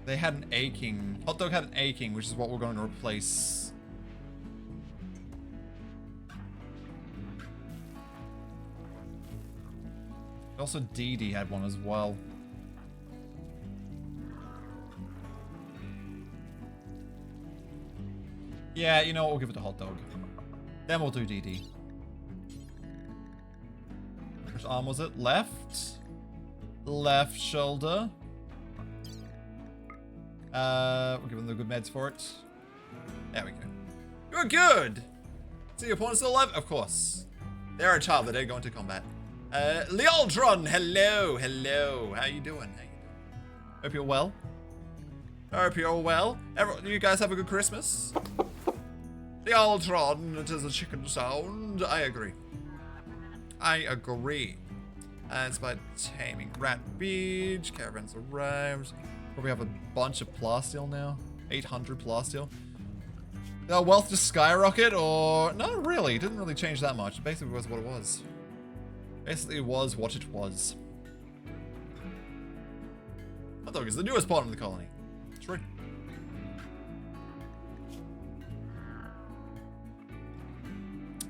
They had an aching. Hot dog had an aching, which is what we're going to replace. Also, Dee Dee had one as well. Yeah, you know what? We'll give it to Hot Dog. Then we'll do Dee Dee. Which arm was it? Left? Left shoulder. We'll give them the good meds for it. There we go. You're good! See your opponent still alive? Of course. They're a child, they don't go into combat. Lealdron, hello, hello. How you doing? How you doing? Hope you're well. Hope you're well. You guys have a good Christmas? Lealdron, it is a chicken sound. I agree. I agree. And it's by taming Rat Beach. Caravans arrived. Probably have a bunch of plasteel now. 800 plasteel. Wealth just skyrocket or... Not really. It didn't really change that much. Basically it was what it was. Basically it was what it was. Hot Dog is the newest part of the colony. True.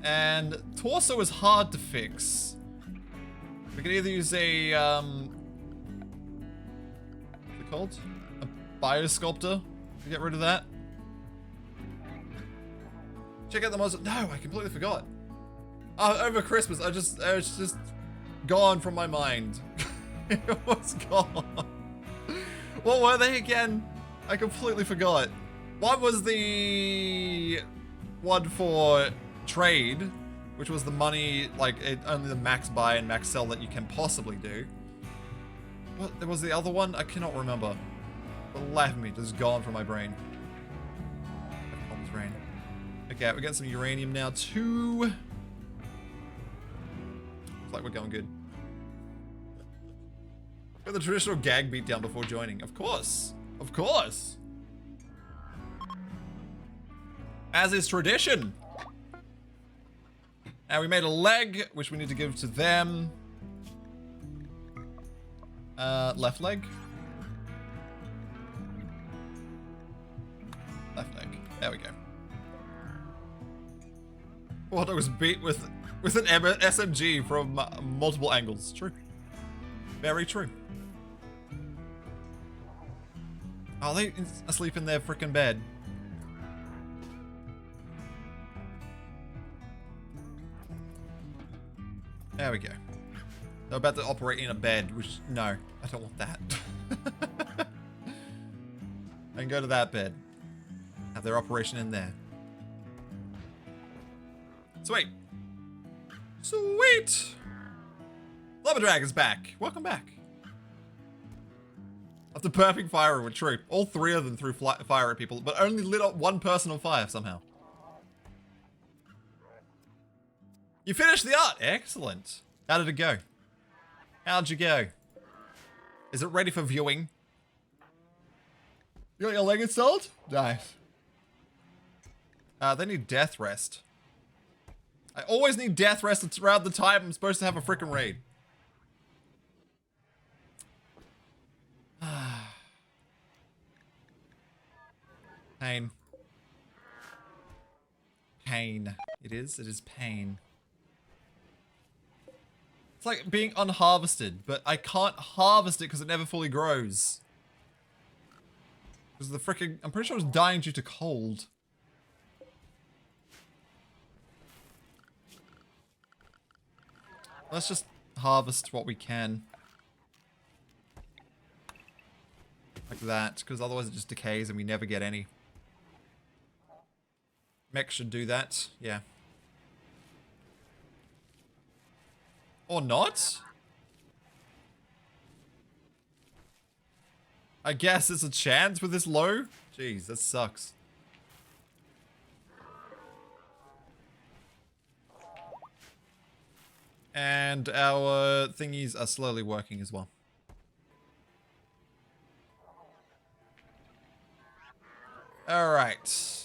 And torso is hard to fix. We can either use a, what's it called? A biosculptor to get rid of that. Check out the most, no, I completely forgot. Over Christmas, it's just gone from my mind. It was gone. What were they again? I completely forgot. One was the one for trade, which was the money, like only the max buy and max sell that you can possibly do. What was the other one? I cannot remember. For the life of me, just gone from my brain. Brain. Okay, we're getting some uranium now too. Looks like we're going good. Got the traditional gag beat down before joining. Of course. Of course. As is tradition. Now we made a leg, which we need to give to them. Left leg. Left leg. There we go. What I was beat with With an SMG from multiple angles. True. Very true. Are they asleep in their frickin' bed? There we go. They're about to operate in a bed, which, no, I don't want that. I can go to that bed. Have their operation in there. Sweet. Sweet! Lava Dragon's back. Welcome back. After burping fire with Troop, all three of them threw fire at people, but only lit up one person on fire somehow. You finished the art! Excellent. How did it go? How'd you go? Is it ready for viewing? You got your leg installed? Nice. They need death rest. I always need death rest around the time I'm supposed to have a frickin' raid. Pain. Pain. It is pain. It's like being unharvested, but I can't harvest it because it never fully grows. Because the frickin', I'm pretty sure it's dying due to cold. Let's just harvest what we can. Like that, because otherwise it just decays and we never get any. Mech should do that, yeah. Or not? I guess it's a chance with this low? Jeez, that sucks. And our thingies are slowly working as well. Alright.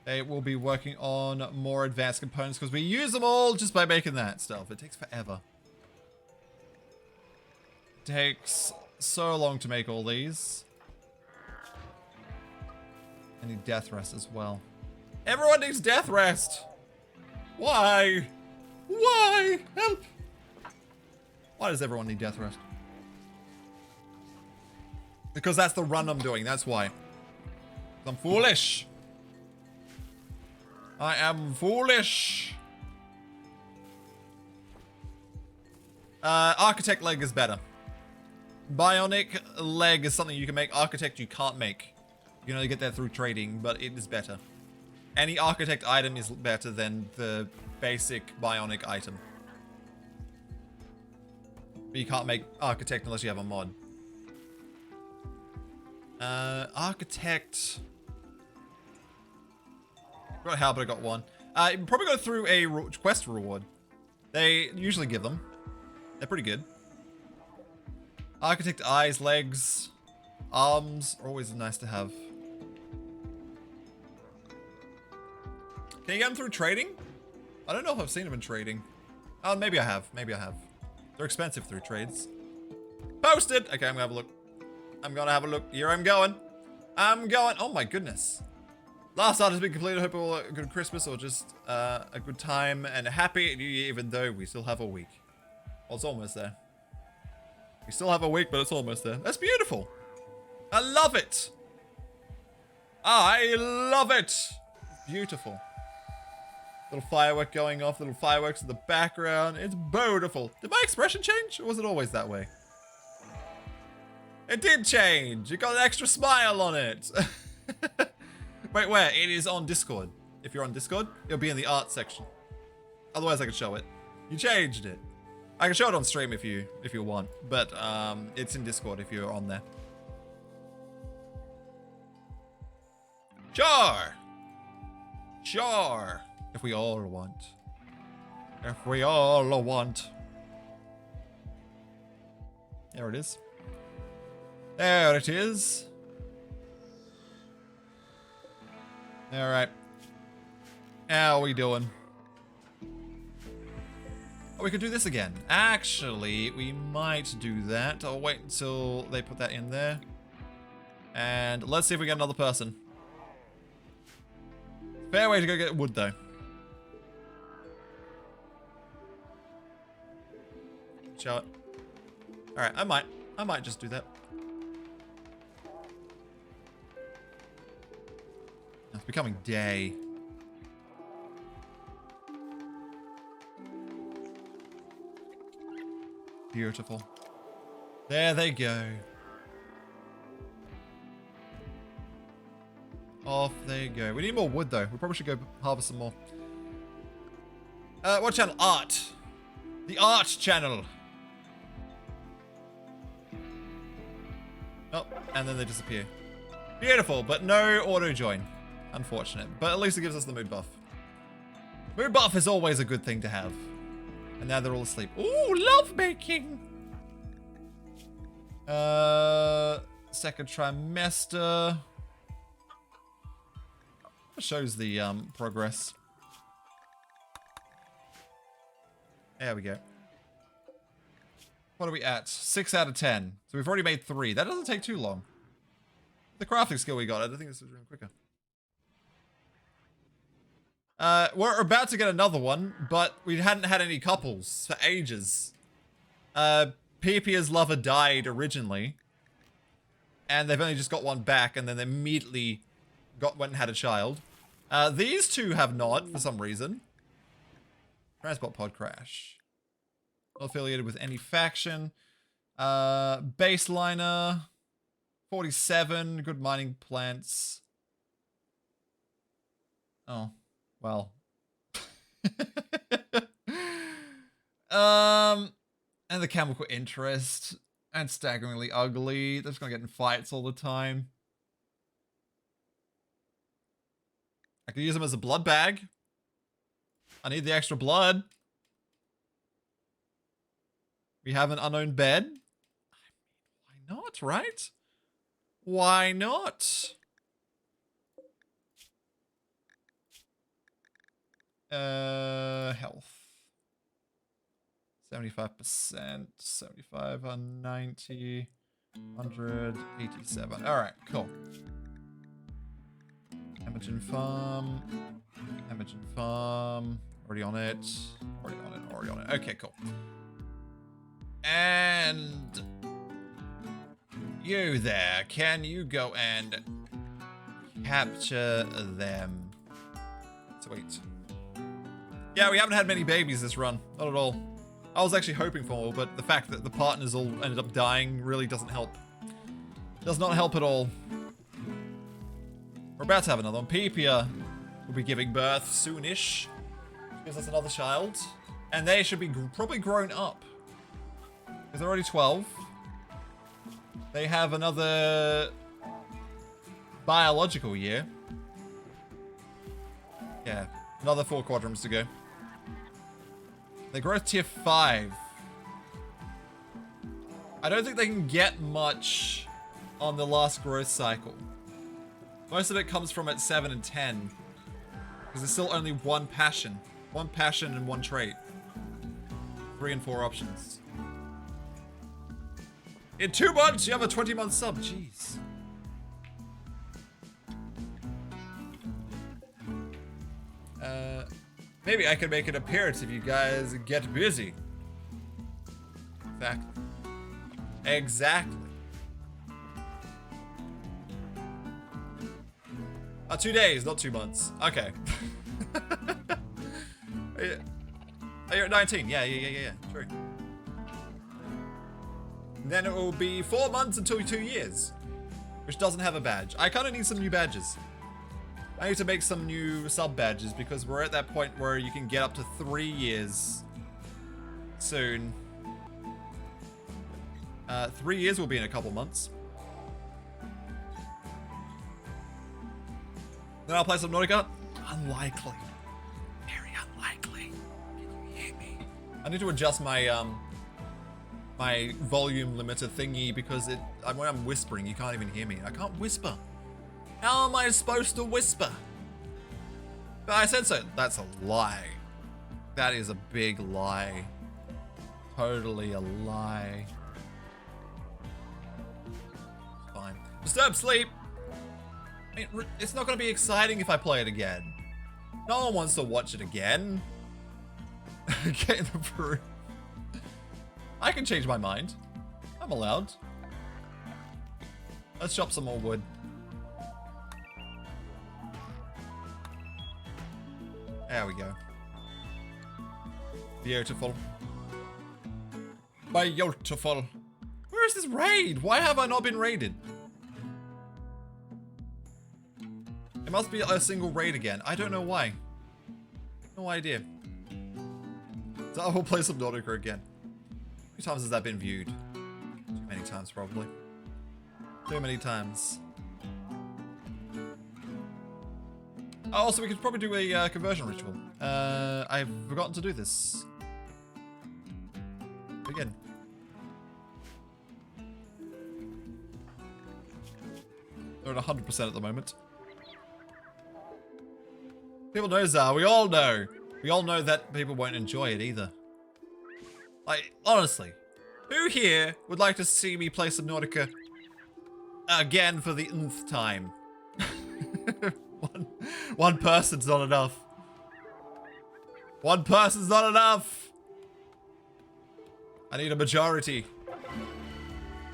They will be working on more advanced components because we use them all just by making that stuff. It takes forever. It takes so long to make all these. I need death rest as well. Everyone needs death rest! Why? Why? Help! Why does everyone need death rest? Because that's the run I'm doing, that's why. I'm foolish. I am foolish. Architect leg is better. Bionic leg is something you can make. Architect you can't make. You can only get that through trading, but it is better. Any architect item is better than the basic bionic item. But you can't make architect unless you have a mod. Architect. I forgot how, but I got one. You probably go through a quest reward. They usually give them. They're pretty good. Architect eyes, legs, arms are always nice to have. Can you get them through trading? I don't know if I've seen them in trading. Oh, maybe I have. Maybe I have. They're expensive through trades. Posted! Okay, I'm gonna have a look. I'm gonna have a look. Here I'm going. I'm going. Oh my goodness. Last art has been completed. I hope all a good Christmas or just a good time and a happy New Year, even though we still have a week. Well, it's almost there. We still have a week, but it's almost there. That's beautiful. I love it. I love it. Beautiful. Little firework going off, little fireworks in the background. It's beautiful. Did my expression change, or was it always that way? It did change. It got an extra smile on it. Wait, where? It is on Discord. If you're on Discord, it'll be in the art section. Otherwise, I could show it. You changed it. I can show it on stream if you want, but it's in Discord if you're on there. Sure. Sure. If we all want. If we all want. There it is. There it is. All right. How are we doing? Oh, we could do this again. Actually, we might do that. I'll wait until they put that in there. And let's see if we get another person. Fair way to go get wood, though. show it. Alright, I might just do that. It's becoming day. Beautiful. There they go. Off they go. We need more wood though. We probably should go harvest some more. What channel? Art. The art channel. Oh, and then they disappear. Beautiful, but no auto join. Unfortunate. But at least it gives us the mood buff. Mood buff is always a good thing to have. And now they're all asleep. Ooh, love making. Second trimester. It shows the progress. There we go. What are we at? 6 out of 10. So we've already made 3. That doesn't take too long. The crafting skill we got, I think this is running quicker. We're about to get another one, but we hadn't had any couples for ages. Pipia's lover died originally, and they've only just got one back, and then they immediately went and had a child. These two have not, for some reason. Transport pod crash. Not affiliated with any faction. Baseliner. 47. Good mining plants. Oh. Well. And the chemical interest. And staggeringly ugly. They're just gonna get in fights all the time. I could use them as a blood bag. I need the extra blood. We have an unknown bed. I mean, why not, right? Why not? Health. 75%, 75 on 90, 187. All right, cool. Imogen Farm. Imogen Farm. Already on it. Already on it. Already on it. Okay, cool. And you there, can you go and capture them? Sweet. Yeah, we haven't had many babies this run. Not at all. I was actually hoping for more, but the fact that the partners all ended up dying really doesn't help. Does not help at all. We're about to have another one. Pipia will be giving birth soonish. Gives us another child. And they should be probably grown up. Because they're already 12. They have another biological year. Yeah, another 4 quadrants to go. They growth tier 5. I don't think they can get much on the last growth cycle. Most of it comes from at 7 and 10. Because there's still only one passion. One passion and one trait. 3 and 4 options. In 2 months, you have a 20-month sub. Jeez. Maybe I can make an appearance if you guys get busy. Exactly. Exactly. 2 days, not 2 months. Okay. You're at 19. Yeah. True. And then it will be 4 months until 2 years. Which doesn't have a badge. I kind of need some new badges. I need to make some new sub badges because we're at that point where you can get up to 3 years soon. 3 years will be in a couple months. Then I'll play some Nautica. Unlikely. Very unlikely. Can you hear me? I need to adjust my my volume limiter thingy because when I'm whispering, you can't even hear me. I can't whisper. How am I supposed to whisper? But I said so. That's a lie. That is a big lie. Totally a lie. Fine. Disturb sleep. I mean, it's not going to be exciting if I play it again. No one wants to watch it again. Get in the brew. I can change my mind. I'm allowed. Let's chop some more wood. There we go. Beautiful. Beautiful. Where is this raid? Why have I not been raided? It must be a single raid again. I don't know why. No idea. So I will play Subnautica again. How many times has that been viewed? Too many times, probably. Too many times. Oh, also, we could probably do a conversion ritual. I've forgotten to do this. Again. They're at 100% at the moment. People know, Zah. We all know. We all know that people won't enjoy it either. Like, honestly. Who here would like to see me play Subnautica again for the nth time? One person's not enough. One person's not enough. I need a majority.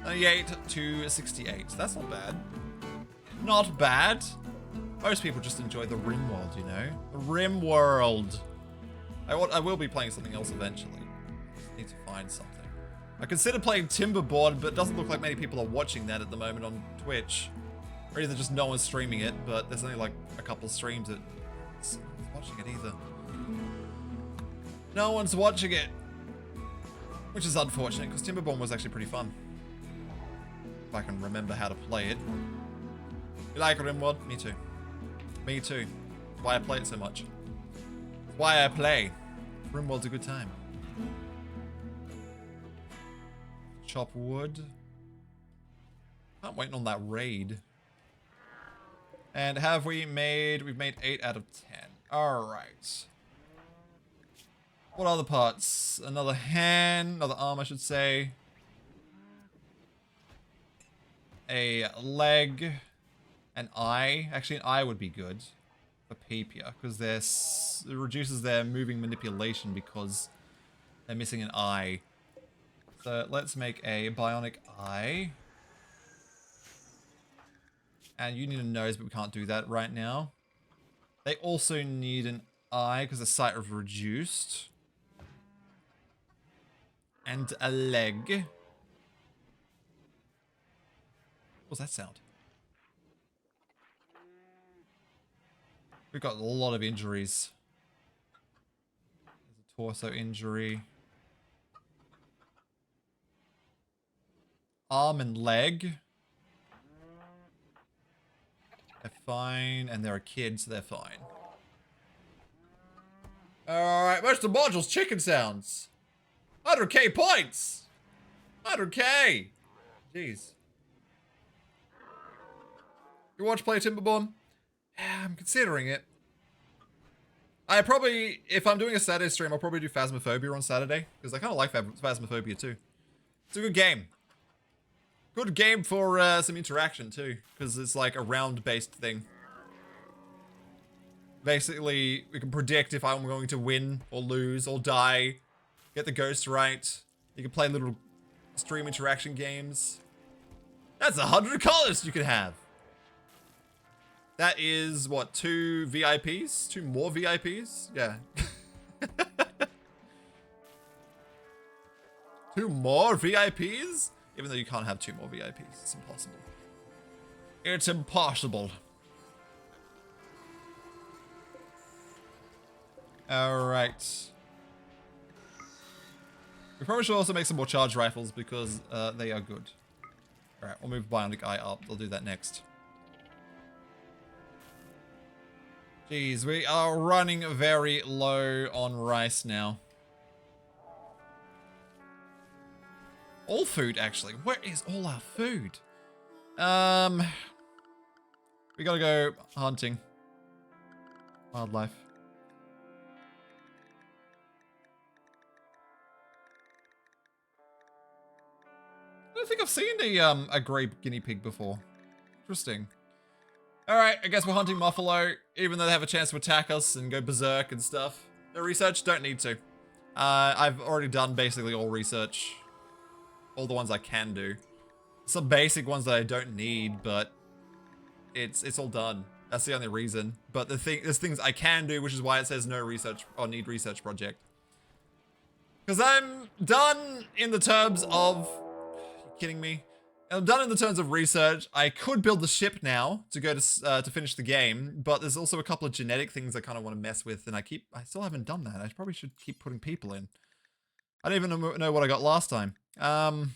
98 to 68. That's not bad. Not bad. Most people just enjoy the RimWorld, you know? The RimWorld. I will be playing something else eventually. Just need to find something. I consider playing Timberborn, but it doesn't look like many people are watching that at the moment on Twitch. Or either just no one's streaming it, but there's only like a couple streams that no one's watching it either. No one's watching it. Which is unfortunate, because Timberborn was actually pretty fun. If I can remember how to play it. You like RimWorld? Me too. Me too. Why I play it so much. Why I play. RimWorld's a good time. Chop wood. I'm waiting on that raid. And have we made... We've made 8 out of 10. Alright. What other parts? Another hand. Another arm, I should say. A leg. An eye. Actually, an eye would be good. For Pepia. Because it reduces their moving manipulation because they're missing an eye. So let's make a bionic eye. And you need a nose, but we can't do that right now. They also need an eye because the sight is reduced. And a leg. What was that sound? We've got a lot of injuries. There's a torso injury. Arm and leg. They're fine, and they're a kid, so they're fine. Alright, most of the modules, chicken sounds. 100k points! 100k! Jeez. You watch play Timberborn? Yeah, I'm considering it. I probably, if I'm doing a Saturday stream, I'll probably do Phasmophobia on Saturday. Because I kind of like Phasmophobia too. It's a good game. Good game for some interaction too. Because it's like a round-based thing. Basically, we can predict if I'm going to win or lose or die. Get the ghost right. You can play little stream interaction games. That's 100 colors you can have. That is, what, 2 VIPs? 2 more VIPs? Yeah. 2 more VIPs? Even though you can't have 2 more VIPs. It's impossible. It's impossible. Alright. We probably should also make some more charge rifles because they are good. Alright, we'll move Bionic Eye up. I'll do that next. Jeez, we are running very low on rice now. All food, actually. Where is all our food? We gotta go hunting. Wildlife. I don't think I've seen a grey guinea pig before. Interesting. Alright, I guess we're hunting Muffalo, even though they have a chance to attack us and go berserk and stuff. The research, don't need to. I've already done basically all research all the ones I can do. Some basic ones that I don't need, but it's all done. That's the only reason. But there's things I can do, which is why it says no research or need research project. Because I'm done in the terms of... Are you kidding me? I'm done in the terms of research. I could build the ship now to go to finish the game, but there's also a couple of genetic things I kind of want to mess with, and I still haven't done that. I probably should keep putting people in. I don't even know what I got last time. Genes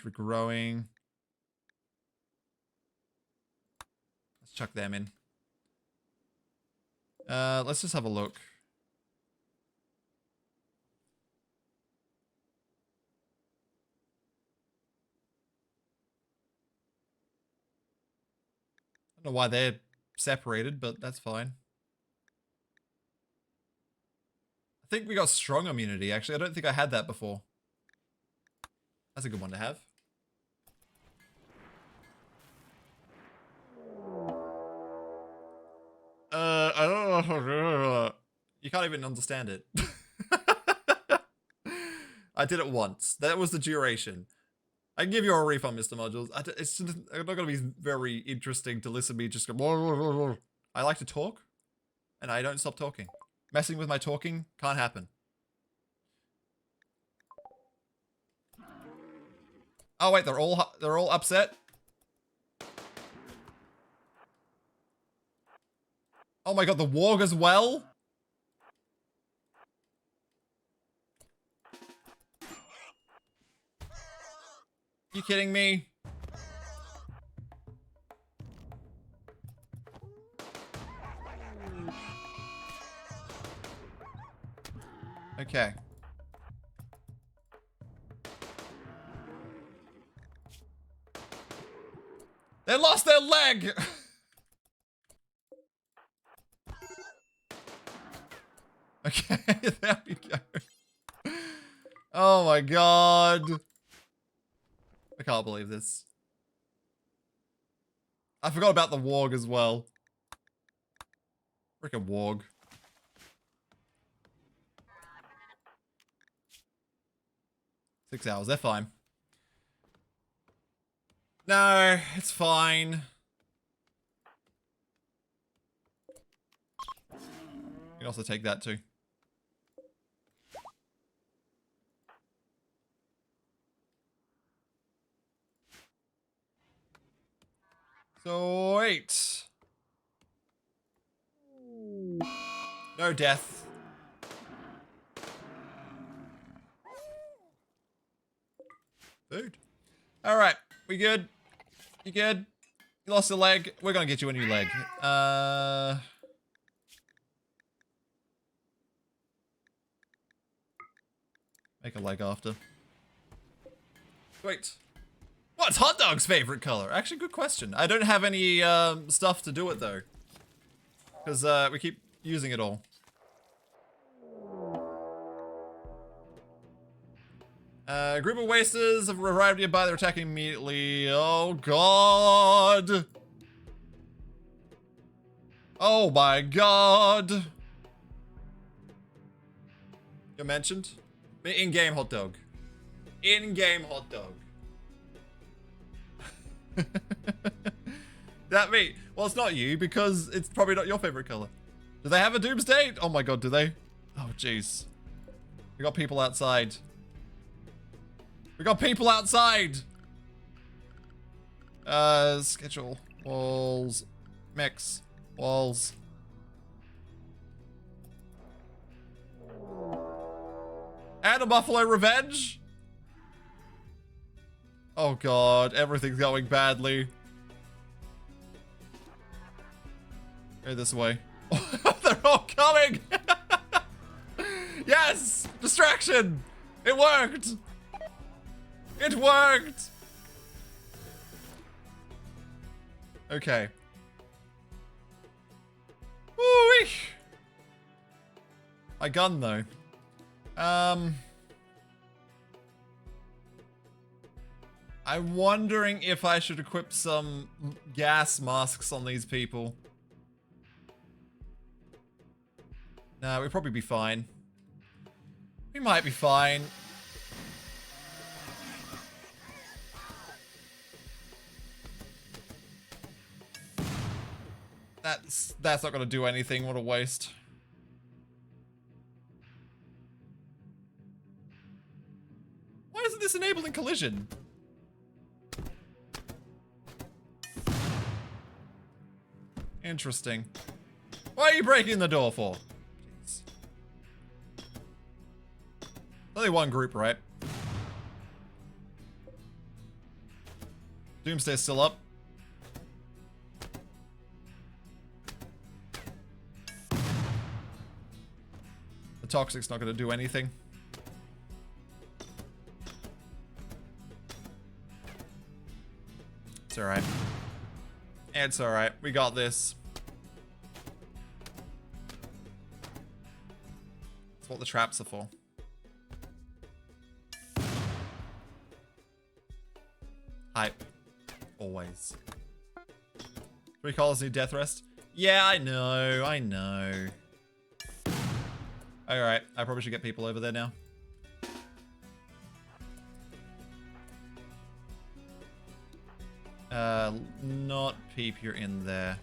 regrowing. Let's chuck them in. Let's just have a look. I don't know why they're separated, but that's fine. I think we got strong immunity, actually. I don't think I had that before. That's a good one to have. I don't know. You can't even understand it. I did it once. That was the duration. I can give you a refund, Mr. Modules. It's not going to be very interesting to listen to me just go... I like to talk, and I don't stop talking. Messing with my talking can't happen. Oh wait, they're all upset. Oh my god, the warg as well? You kidding me? Okay. They lost their leg! Okay, there we go. Oh my god. I can't believe this. I forgot about the warg as well. Frickin' warg. Six hours, they're fine. No, it's fine. You can also take that too. So, wait. No death. Food. Alright, we good? You good? You lost a leg? We're gonna get you a new leg. Make a leg after. Wait. What's Hot Dog's favorite color? Actually, good question. I don't have any stuff to do it though. Because we keep using it all. Group of wasters have arrived nearby. They're attacking immediately. Oh god. Oh my god. You're mentioned? In-game hot dog. In-game hot dog. That me? Well, it's not you because it's probably not your favorite color. Do they have a doomsday? Oh my god, do they? Oh jeez. We got people outside. We got people outside. Schedule. Walls. Mix. Walls. And a Buffalo Revenge? Oh god, everything's going badly. Go this way. They're all coming! Yes! Distraction! It worked! It worked! Okay. Woo-wee! My gun, though. I'm wondering if I should equip some gas masks on these people. Nah, we'd probably be fine. We might be fine. That's not gonna do anything. What a waste. Why isn't this enabling collision? Interesting. Why are you breaking the door for? Jeez. Only one group, right? Doomsday's still up. The Toxic's not going to do anything. It's alright. It's alright. We got this. That's what the traps are for. Hype. Always. 3 colors need death rest? Yeah, I know. I know. Alright. I probably should get people over there now. Not Peep, you're in there.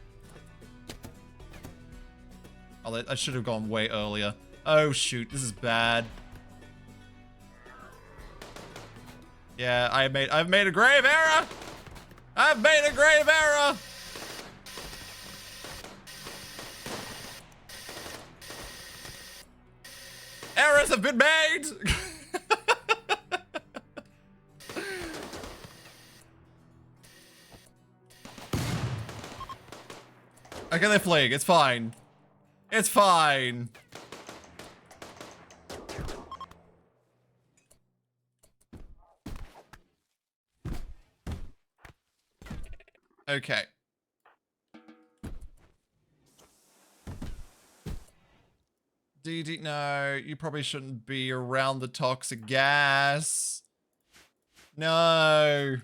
Oh, I should have gone way earlier. Oh shoot, this is bad. Yeah, I've made a grave error! I've made a grave error! Errors have been made! Okay, they're fleeing. It's fine. It's fine. Okay. DD, no, you probably shouldn't be around the toxic gas. No.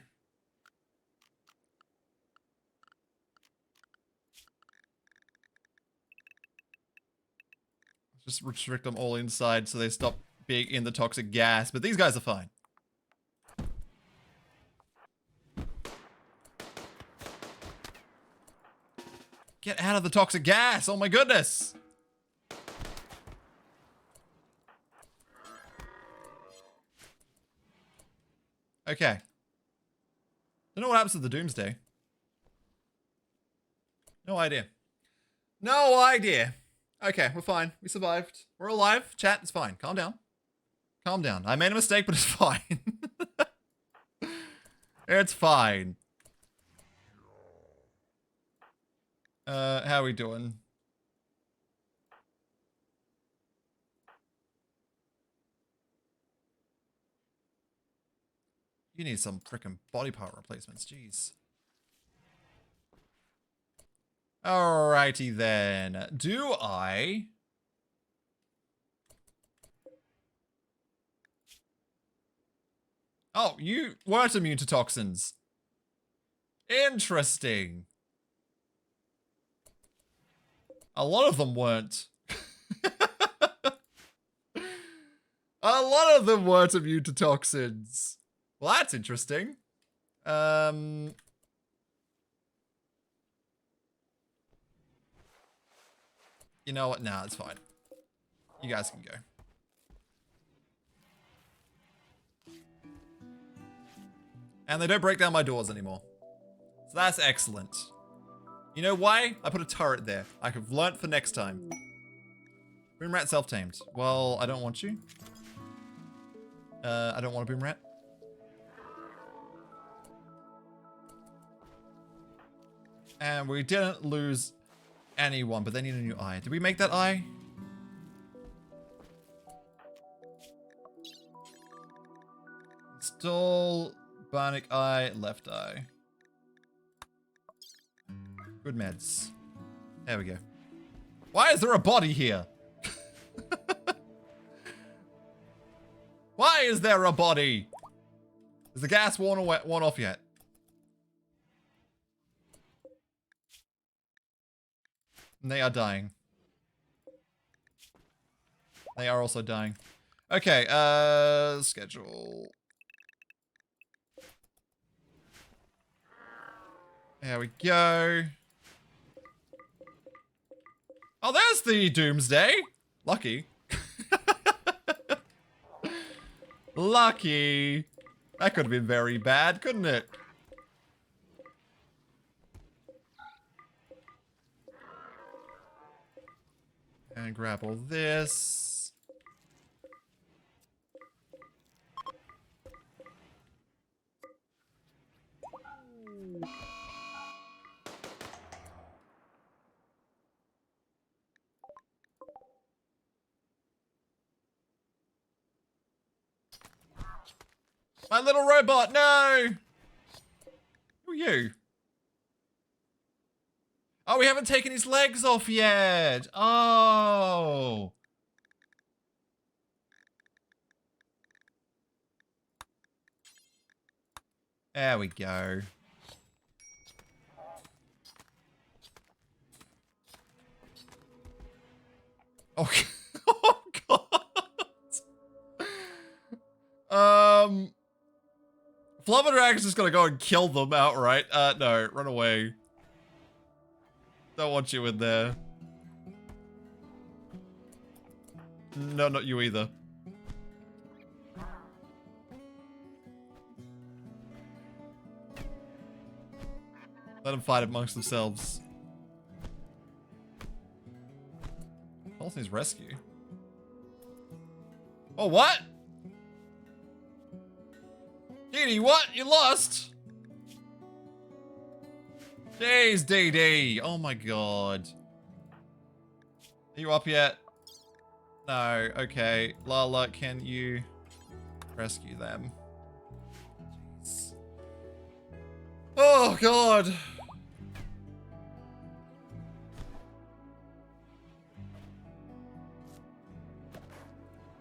Just restrict them all inside so they stop being in the toxic gas. But these guys are fine. Get out of the toxic gas! Oh my goodness! Okay. Don't know what happens to the Doomsday. No idea. No idea. Okay, we're fine. We survived. We're alive. Chat, it's fine. Calm down. Calm down. I made a mistake, but it's fine. It's fine. How are we doing? You need some freaking body part replacements. Jeez. Alrighty then. Do I... Oh, you weren't immune to toxins. Interesting. A lot of them weren't. A lot of them weren't immune to toxins. Well, that's interesting. You know what? Nah, it's fine. You guys can go. And they don't break down my doors anymore. So that's excellent. You know why? I put a turret there. I have learnt for next time. Boom rat self-tamed. Well, I don't want you. I don't want a boom rat. And we didn't lose anyone, but they need a new eye. Did we make that eye? Install bionic eye, left eye. Good meds. There we go. Why is there a body here? Why is there a body? Is the gas worn off yet? And they are dying. They are also dying. Okay, schedule. There we go. Oh, there's the Doomsday. Lucky. Lucky. That could have been very bad, couldn't it? And grab all this. My little robot, no! Who are you? Oh, we haven't taken his legs off yet. Oh. There we go. Oh, oh God. Flubberdragon's just gonna go and kill them outright. No, run away. Don't want you in there. No, not you either. Let them fight amongst themselves. Halsey's rescue. Oh, what? Dee, what? You lost? Jeez, DD. Oh my god. Are you up yet? No. Okay. Lala, can you rescue them? Jeez. Oh god.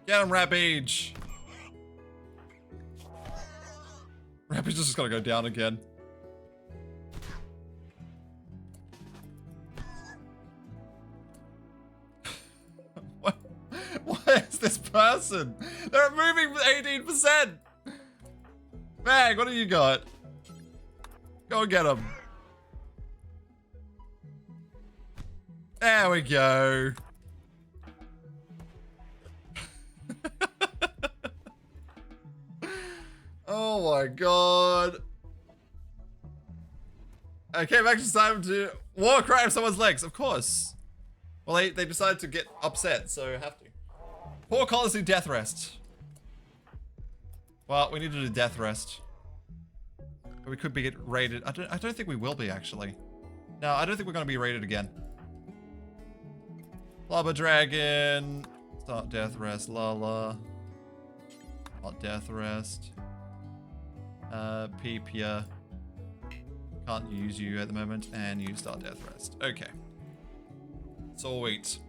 Get him, Rampage. Rampage is just gonna go down again. What is this person? They're moving 18%. Bang, what do you got? Go and get him. There we go. Oh my god. Okay, back to time to war cry of someone's legs, of course. Well, they decided to get upset, so have to. Poor callers do death rest. Well, we need to do death rest. But we could be raided. I don't think we will be, actually. No, I don't think we're gonna be raided again. Lava Dragon. Start death rest, Lala. Not death rest. Peepia. Can't use you at the moment, and you start death rest. Okay. Sweet.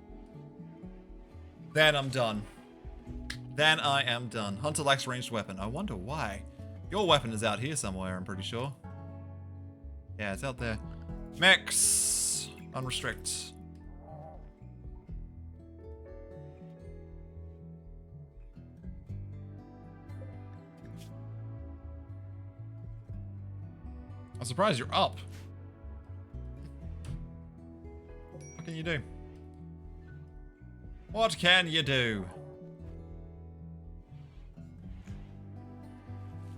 Then I'm done. Then I am done. Hunter lacks ranged weapon. I wonder why. Your weapon is out here somewhere, I'm pretty sure. Yeah, it's out there. Mechs. Unrestrict. I'm surprised you're up. What can you do? What can you do?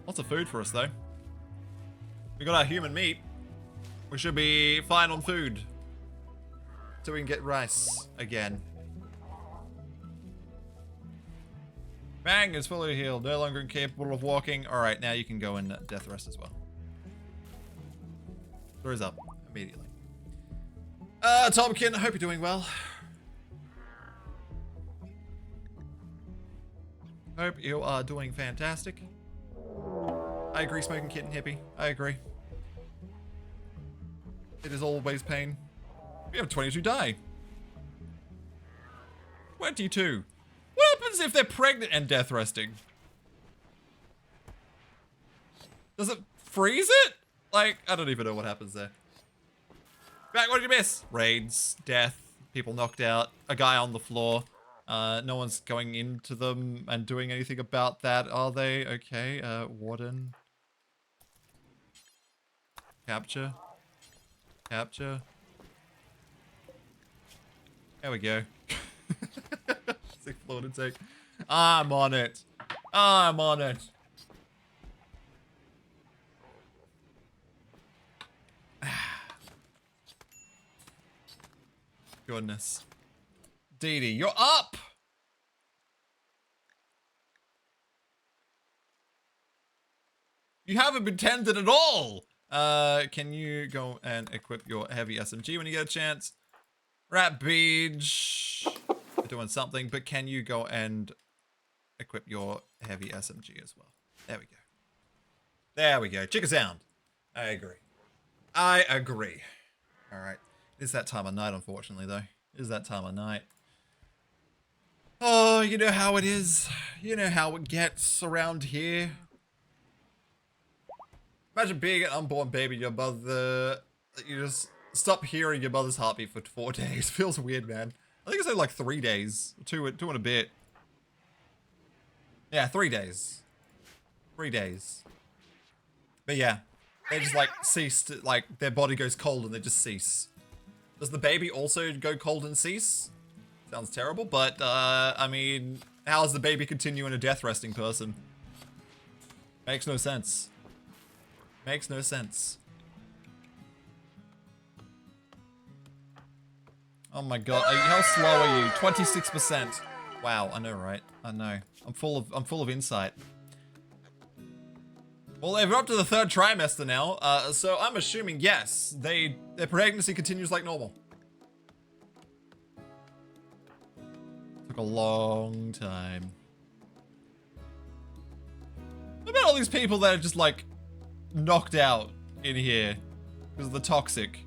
Lots of food for us, though. We got our human meat. We should be fine on food. So we can get rice again. Bang is fully healed. No longer incapable of walking. Alright, now you can go in death rest as well. Throws up immediately. Tomkin, I hope you're doing well. Hope you are doing fantastic. I agree, smoking kitten hippie. I agree. It is always pain. We have 22 die. 22. What happens if they're pregnant and death resting? Does it freeze it? Like, I don't even know what happens there. Back, what did you miss? Raids, death, people knocked out, a guy on the floor. No one's going into them and doing anything about that, are they? Okay, warden. Capture. Capture. There we go. Sick fluid intake. I'm on it. I'm on it. Goodness. Dee Dee, you're up! You haven't been tended at all! Can you go and equip your heavy SMG when you get a chance? Rat Beach. You're doing something, but can you go and equip your heavy SMG as well? There we go. There we go. Chicken sound. I agree. I agree. Alright. It is that time of night, unfortunately, though. It is that time of night. Oh, you know how it is. You know how it gets around here. Imagine being an unborn baby, your mother... You just stop hearing your mother's heartbeat for 4 days. Feels weird, man. I think it's like 3 days. Two and a bit. Yeah, 3 days. 3 days. But yeah. They just like cease to, like, their body goes cold and they just cease. Does the baby also go cold and cease? Sounds terrible, but, I mean, how does the baby continue in a death resting person? Makes no sense. Makes no sense. Oh my god, how slow are you? 26%. Wow, I know, right? I know. I'm full of insight. Well, they're up to the 3rd trimester now, so I'm assuming yes, their pregnancy continues like normal. Took a long time. What about all these people that are just like knocked out in here because of the toxic?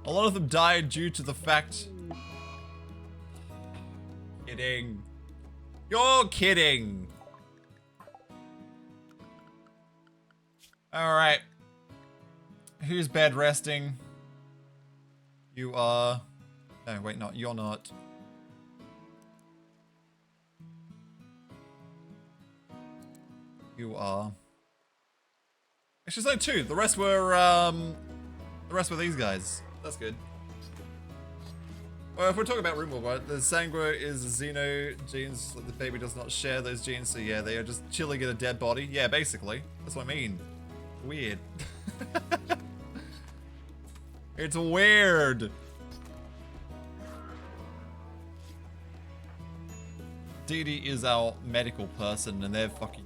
A lot of them died due to the fact... Kidding. You're kidding. Alright. Who's bed resting? You are... No, wait, not. You're not. You are... Actually, there's only 2. The rest were these guys. That's good. Well, if we're talking about RimWorld, right, the Sanguo is Xeno genes, like the baby does not share those genes, so yeah, they are just chilling in a dead body. Yeah, basically. That's what I mean. Weird. It's weird. Dee Dee is our medical person, and they're fucking...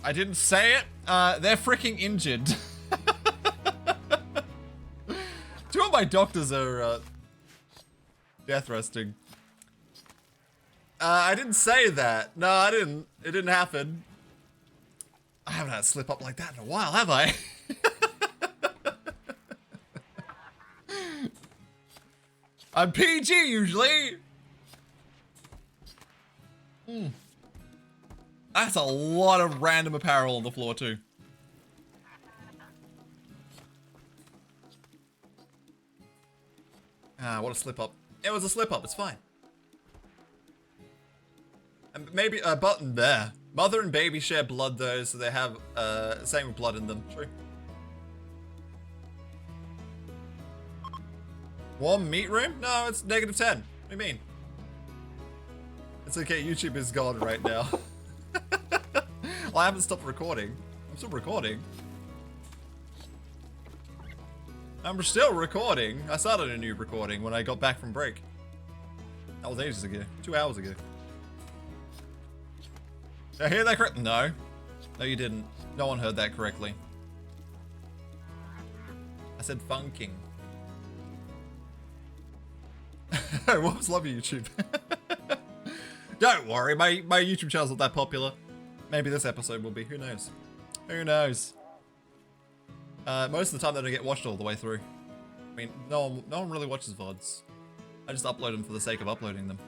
I didn't say it. They're freaking injured. 2 of my doctors are death resting. I didn't say that. No, I didn't. It didn't happen. I haven't had a slip up like that in a while, have I? I'm PG usually. That's a lot of random apparel on the floor too. Ah, what a slip up. It was a slip up, it's fine. And maybe a button there. Mother and baby share blood though, so they have same blood in them. True. Warm meat room? No, it's -10. What do you mean? It's okay, YouTube is gone right now. Well, I haven't stopped recording. I'm still recording. I'm still recording. I started a new recording when I got back from break. That was ages ago. 2 hours ago. Did I hear that correct? No. No, you didn't. No one heard that correctly. I said funking. Whoops, love you, YouTube. Don't worry, my YouTube channel's not that popular. Maybe this episode will be. Who knows? Who knows? Most of the time they don't get watched all the way through. I mean, no one really watches VODs. I just upload them for the sake of uploading them.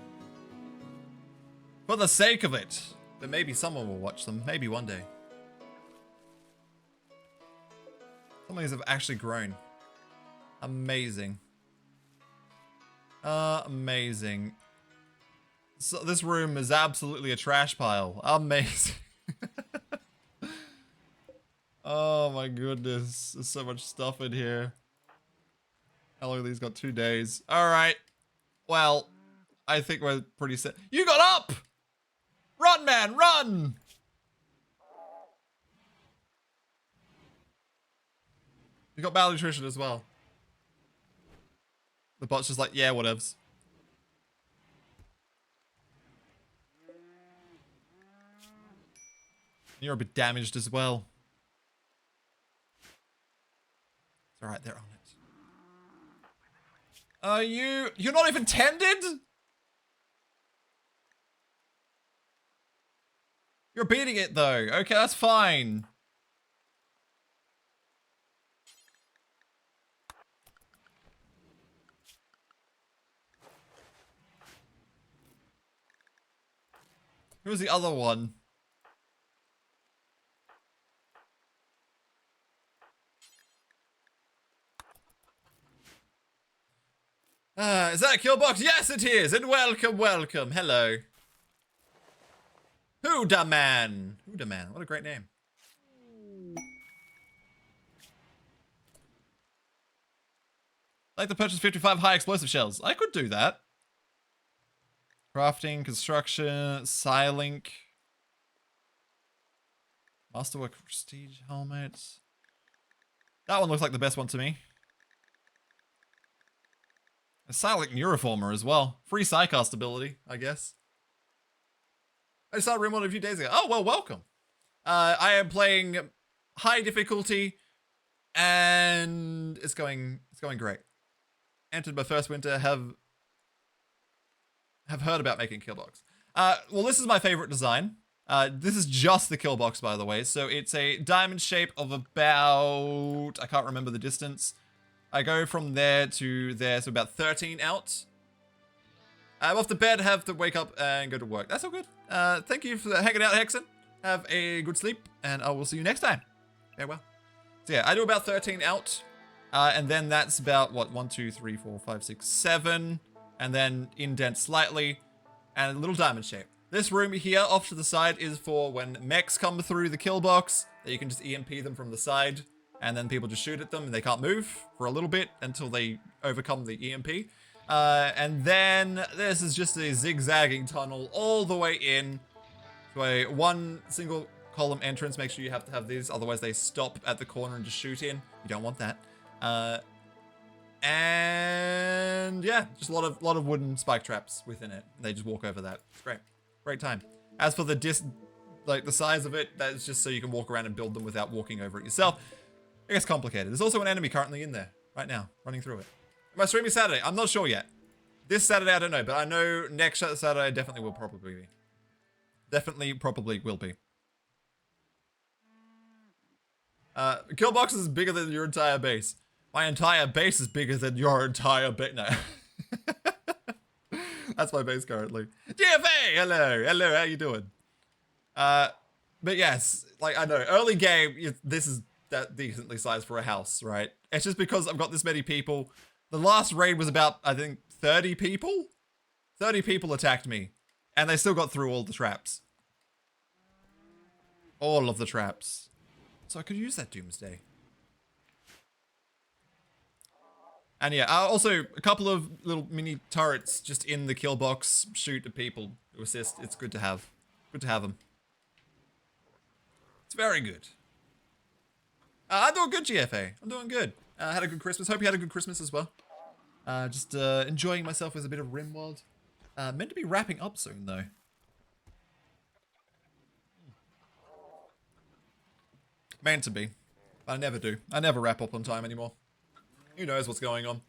For the sake of it! But maybe someone will watch them. Maybe one day. Some of these have actually grown. Amazing. Amazing. So this room is absolutely a trash pile. Amazing. Oh my goodness. There's so much stuff in here. How long have these got? 2 days. Alright. Well, I think we're pretty set. You got up! Run, man, run! You got malnutrition as well. The bot's just like, yeah, whatevs. You're a bit damaged as well. It's alright, they're on it. You're not even tended? You're beating it though. Okay, that's fine. Who was the other one? Is that a kill box? Yes, it is. And welcome, welcome. Hello. Huda Man. Huda Man. What a great name. I'd like to purchase 55 high explosive shells. I could do that. Crafting, construction, Psylink. Masterwork prestige helmets. That one looks like the best one to me. A Psylink Neuroformer as well. Free Psycast ability, I guess. I started RimWorld a few days ago. Oh, well, welcome. I am playing high difficulty, and it's going great. Entered my first winter, have heard about making kill box. Well, this is my favorite design. This is just the kill box, by the way. So it's a diamond shape of about, I can't remember the distance. I go from there to there, so about 13 out. I'm off to bed, have to wake up and go to work. That's all good. Thank you for hanging out, Hexen. Have a good sleep, and I will see you next time. Farewell. So yeah, I do about 13 out, and then that's about, what, 1, 2, 3, 4, 5, 6, 7, and then indent slightly, and a little diamond shape. This room here, off to the side, is for when mechs come through the kill box, that you can just EMP them from the side, and then people just shoot at them, and they can't move for a little bit until they overcome the EMP. And then this is just a zigzagging tunnel all the way in to a one single column entrance. Make sure you have to have these, otherwise they stop at the corner and just shoot in. You don't want that. And yeah, just a lot of wooden spike traps within it. They just walk over that. It's great. Great time. As for the the size of it, that's just so you can walk around and build them without walking over it yourself. It gets complicated. There's also an enemy currently in there right now, running through it. Am I streaming Saturday? I'm not sure yet. This Saturday, I don't know, but I know next Saturday I definitely will probably be. Definitely probably will be. Kill box is bigger than your entire base. My entire base is bigger than your entire base. No. That's my base currently. GFA! Hello! Hello, how you doing? But yes, like, I know, early game, this is that decently sized for a house, right? It's just because I've got this many people. The last raid was about, I think, 30 people? 30 people attacked me. And they still got through all the traps. All of the traps. So I could use that Doomsday. And yeah, also a couple of little mini turrets just in the kill box. Shoot at people to assist. It's good to have. Good to have them. It's very good. I'm doing good, GFA. I'm doing good. Had a good Christmas. Hope you had a good Christmas as well. Just enjoying myself with a bit of RimWorld. Meant to be wrapping up soon, though. Meant to be. I never do. I never wrap up on time anymore. Who knows what's going on?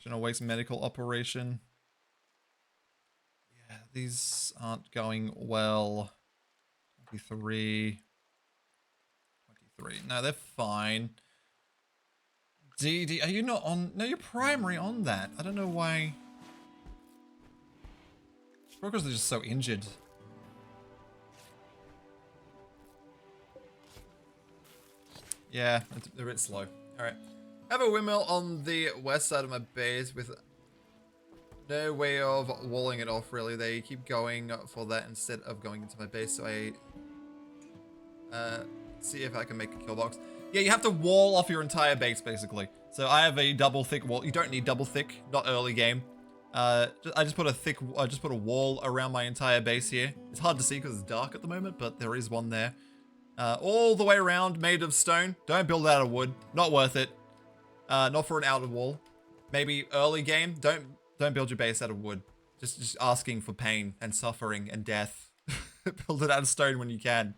General waste medical operation. Yeah, these aren't going well. 23. 23. No, they're fine. DD, are you not on? No, you're primary on that. I don't know why. Because they're just so injured. Yeah, they're a bit slow. Alright. I have a windmill on the west side of my base with no way of walling it off, really. They keep going for that instead of going into my base, so I see if I can make a kill box. Yeah, you have to wall off your entire base, basically. So I have a double thick wall. You don't need double thick, not early game. I just put a wall around my entire base here. It's hard to see because it's dark at the moment, but there is one there. All the way around, made of stone. Don't build out of wood. Not worth it. Not for an outer wall. Maybe early game. Don't build your base out of wood. Just asking for pain and suffering and death. Build it out of stone when you can.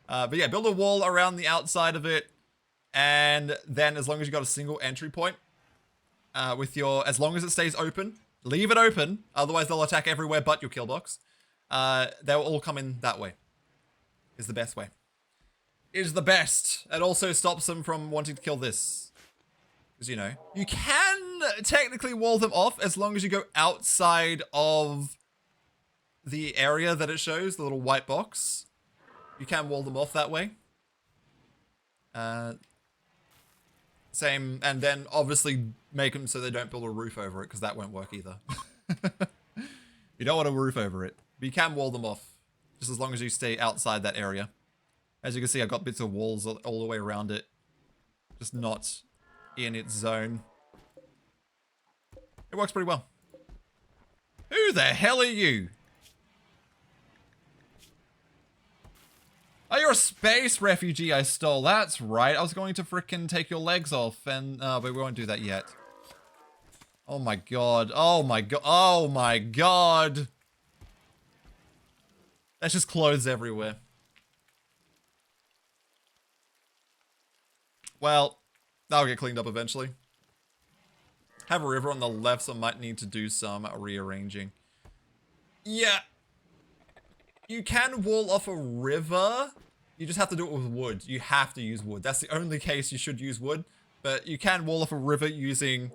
But yeah, build a wall around the outside of it. And then as long as you got a single entry point, as long as it stays open, leave it open. Otherwise they'll attack everywhere but your kill box. They'll all come in that way. Is the best way. Is the best. It also stops them from wanting to kill this. Because, you know, you can technically wall them off as long as you go outside of the area that it shows, the little white box. You can wall them off that way. Same, and then obviously make them so they don't build a roof over it, because that won't work either. You don't want a roof over it. But you can wall them off, just as long as you stay outside that area. As you can see, I've got bits of walls all the way around it. Just not in its zone. It works pretty well. Who the hell are you? Oh, you're a space refugee I stole. That's right. I was going to frickin' take your legs off, and but we won't do that yet. Oh my god. Oh my god. Oh my god. That's just clothes everywhere. Well, that'll get cleaned up eventually. Have a river on the left, so I might need to do some rearranging. Yeah. You can wall off a river. You just have to do it with wood. You have to use wood. That's the only case you should use wood. But you can wall off a river using...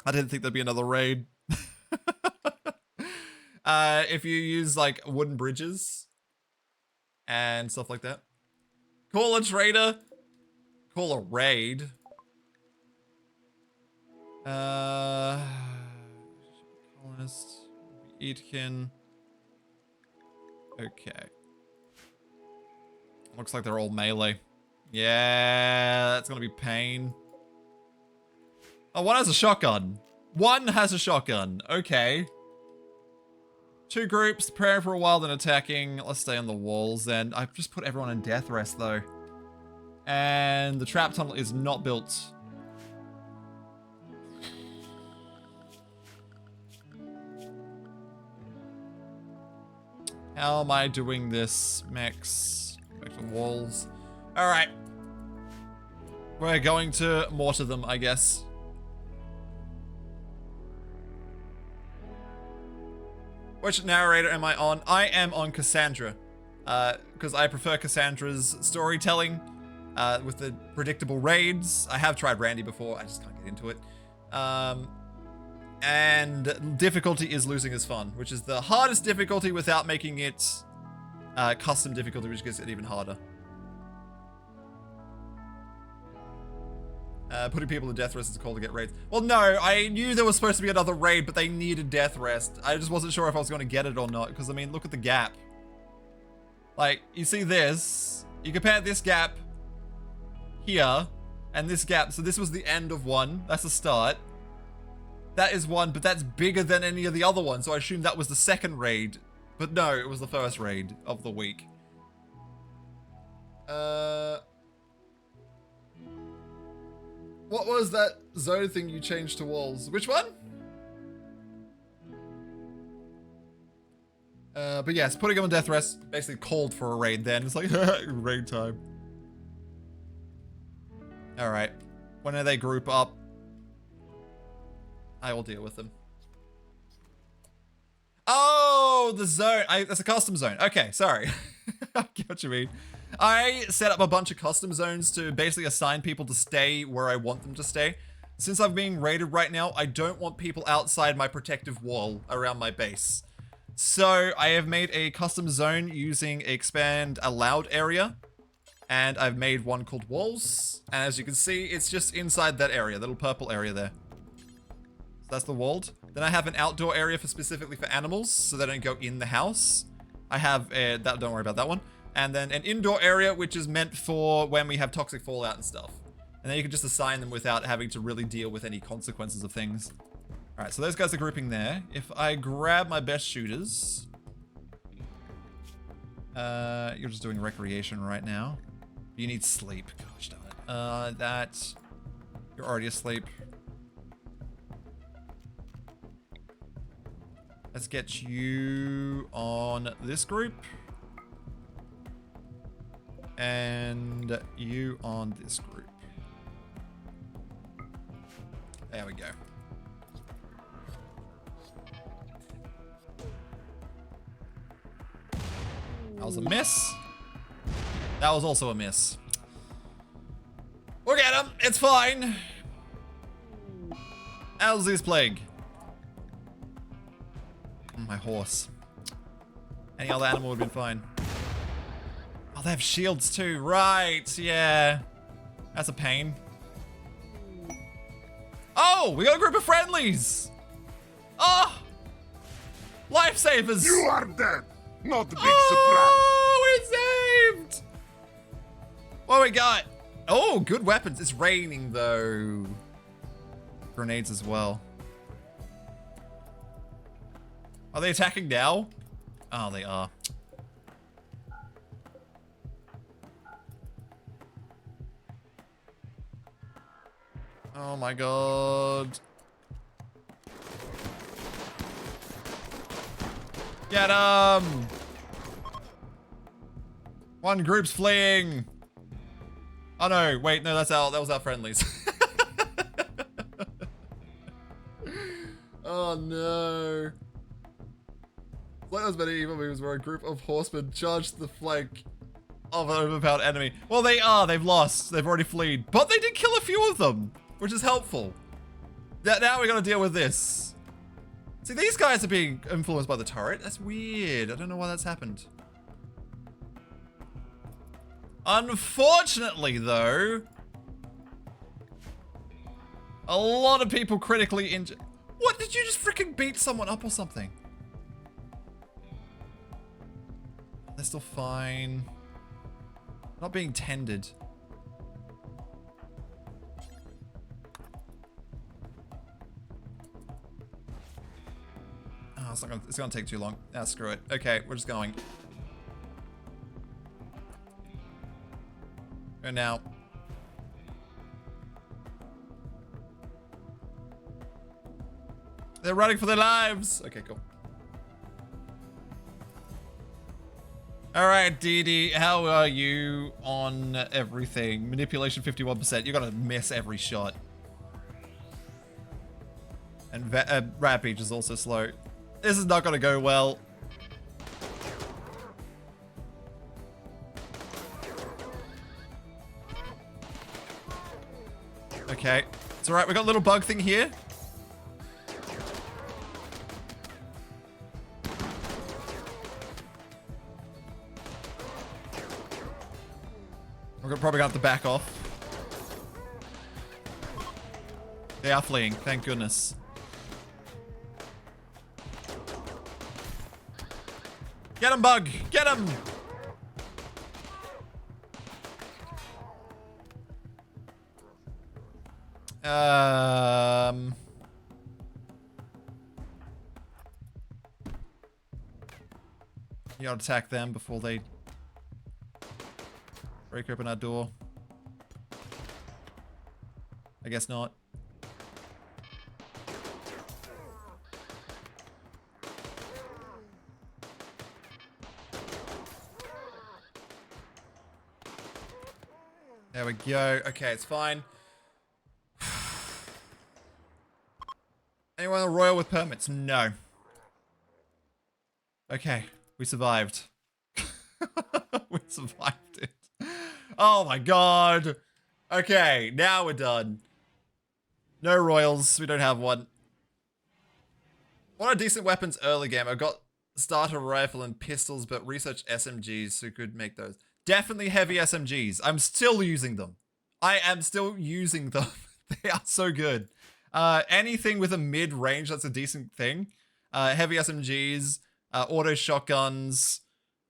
I didn't think there'd be another raid. If you use, like, wooden bridges and stuff like that. Call a trader. Call a raid. Colonist. Eatkin. Okay. Looks like they're all melee. Yeah, that's gonna be pain. Oh, one has a shotgun. One has a shotgun. Okay. Two groups, preparing for a while, then attacking. Let's stay on the walls then. I've just put everyone in death rest though. And the trap tunnel is not built. How am I doing this, Max? Back to walls. Alright. We're going to mortar them, I guess. Which narrator am I on? I am on Cassandra. Because I prefer Cassandra's storytelling. With the predictable raids. I have tried Randy before, I just can't get into it. And difficulty is losing is fun, which is the hardest difficulty without making it custom difficulty, which gets it even harder. Putting people to death rest is a call to get raids. Well, no, I knew there was supposed to be another raid, but they needed death rest. I just wasn't sure if I was going to get it or not, because, I mean, look at the gap. Like, you see this, you compare this gap here, and this gap, so this was the end of one, that's the start. That is one, but that's bigger than any of the other ones, so I assumed that was the second raid. But no, it was the first raid of the week. What was that zone thing you changed to walls? Which one? But yes, putting them on death rest basically called for a raid then. It's like, raid time. Alright. When they group up, I will deal with them. Oh, the zone. That's a custom zone. Okay, sorry. I get what you mean. I set up a bunch of custom zones to basically assign people to stay where I want them to stay. Since I'm being raided right now, I don't want people outside my protective wall around my base. So I have made a custom zone using expand allowed area. And I've made one called walls. And as you can see, it's just inside that area, that little purple area there. That's the walled. Then I have an outdoor area specifically for animals, so they don't go in the house. I have don't worry about that one. And then an indoor area, which is meant for when we have toxic fallout and stuff. And then you can just assign them without having to really deal with any consequences of things. All right, so those guys are grouping there. If I grab my best shooters... you're just doing recreation right now. You need sleep. Gosh darn it. You're already asleep. Let's get you on this group. And you on this group. There we go. That was a miss. That was also a miss. We'll get him. It's fine. How's this plague? My horse. Any other animal would have been fine. Oh, they have shields too. Right, yeah. That's a pain. Oh, we got a group of friendlies. Oh, lifesavers.
You are dead. Not a big
Oh, we're saved. What we got? Oh, good weapons. It's raining though. Grenades as well. Are they attacking now? Oh, they are. Oh my god. Get him! One group's fleeing. Oh no, wait, no, that was our friendlies. Oh no. Like as many evil moves where a group of horsemen charged the flank of an overpowered enemy. Well, they are. They've lost. They've already fled. But they did kill a few of them, which is helpful. Now we got to deal with this. See, these guys are being influenced by the turret. That's weird. I don't know why that's happened. Unfortunately, though, a lot of people critically injured. What? Did you just freaking beat someone up or something? They're still fine. Not being tended. Oh, it's gonna take too long. Ah, screw it. Okay, we're just going. Go now. They're running for their lives. Okay, cool. All right, Dee Dee, how are you on everything? Manipulation 51%. You're gonna miss every shot. And Rampage is also slow. This is not gonna go well. Okay, it's all right. We got a little bug thing here. We're probably gonna have to back off. They are fleeing, thank goodness. Get him, bug! Get him! You gotta attack them before they break open our door. I guess not. There we go. Okay, it's fine. Anyone on the Royal with permits? No. Okay, we survived. We survived it. Oh my god. Okay, now we're done. No Royals, we don't have one. What are decent weapons early game? I've got starter rifle and pistols, but research SMGs, so could make those. Definitely heavy SMGs. I'm still using them. I am still using them. They are so good. Anything with a mid-range that's a decent thing. Heavy SMGs, auto shotguns,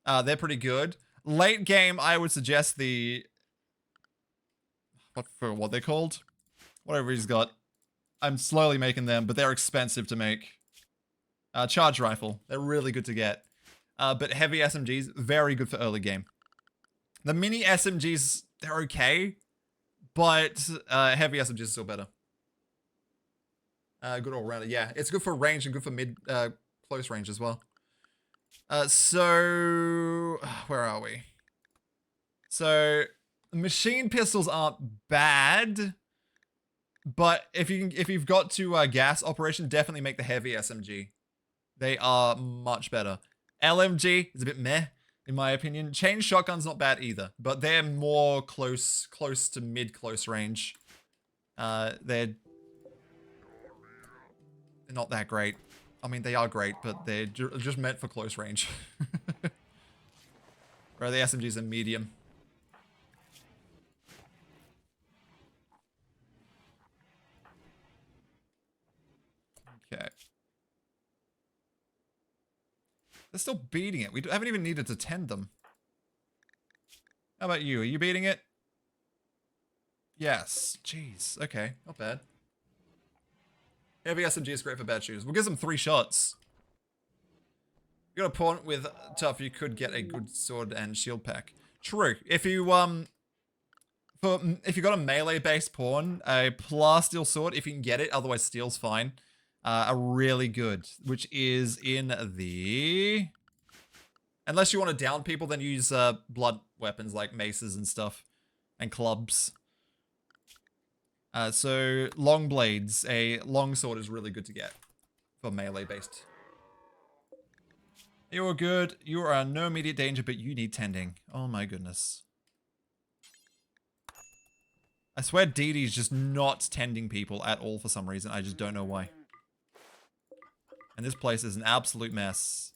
they're pretty good. Late game, I would suggest the... What they're called? Whatever he's got. I'm slowly making them, but they're expensive to make. Charge rifle. They're really good to get. But heavy SMGs, very good for early game. The mini SMGs, they're okay. But heavy SMGs is still better. Good all rounder. Yeah, it's good for range and good for mid close range as well. So where are we? So machine pistols aren't bad, but if you've got to gas operation, definitely make the heavy SMG. They are much better. LMG is a bit meh in my opinion. Chain shotgun's not bad either, but they're more close to mid close range. They're not that great. I mean, they are great, but they're just meant for close range. Where the SMGs are medium. Okay. They're still beating it. We haven't even needed to tend them. How about you? Are you beating it? Yes. Jeez. Okay. Not bad. Heavy SMG is great for bad shooters. We'll give them 3 shots. You got a pawn with tough, you could get a good sword and shield pack. True. If you if you got a melee based pawn, a plus steel sword, if you can get it, otherwise steel's fine. Are really good, which is in the... Unless you want to down people, then use blood weapons like maces and stuff, and clubs. So long blades, a long sword is really good to get for melee based. You are good. You are in no immediate danger, but you need tending. Oh my goodness. I swear DD's just not tending people at all for some reason. I just don't know why. And this place is an absolute mess.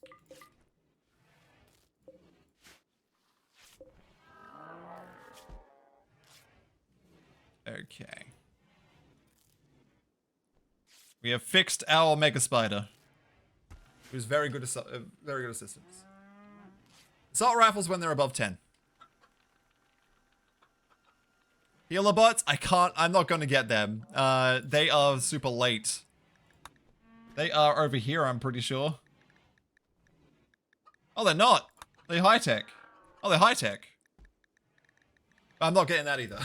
Okay. We have fixed our Mega Spider. Who's very good assistance. Assault rifles when they're above 10. Healer bots, I'm not gonna get them. They are super late. They are over here, I'm pretty sure. Oh, they're not. They're high-tech. Oh, they're high-tech. I'm not getting that either.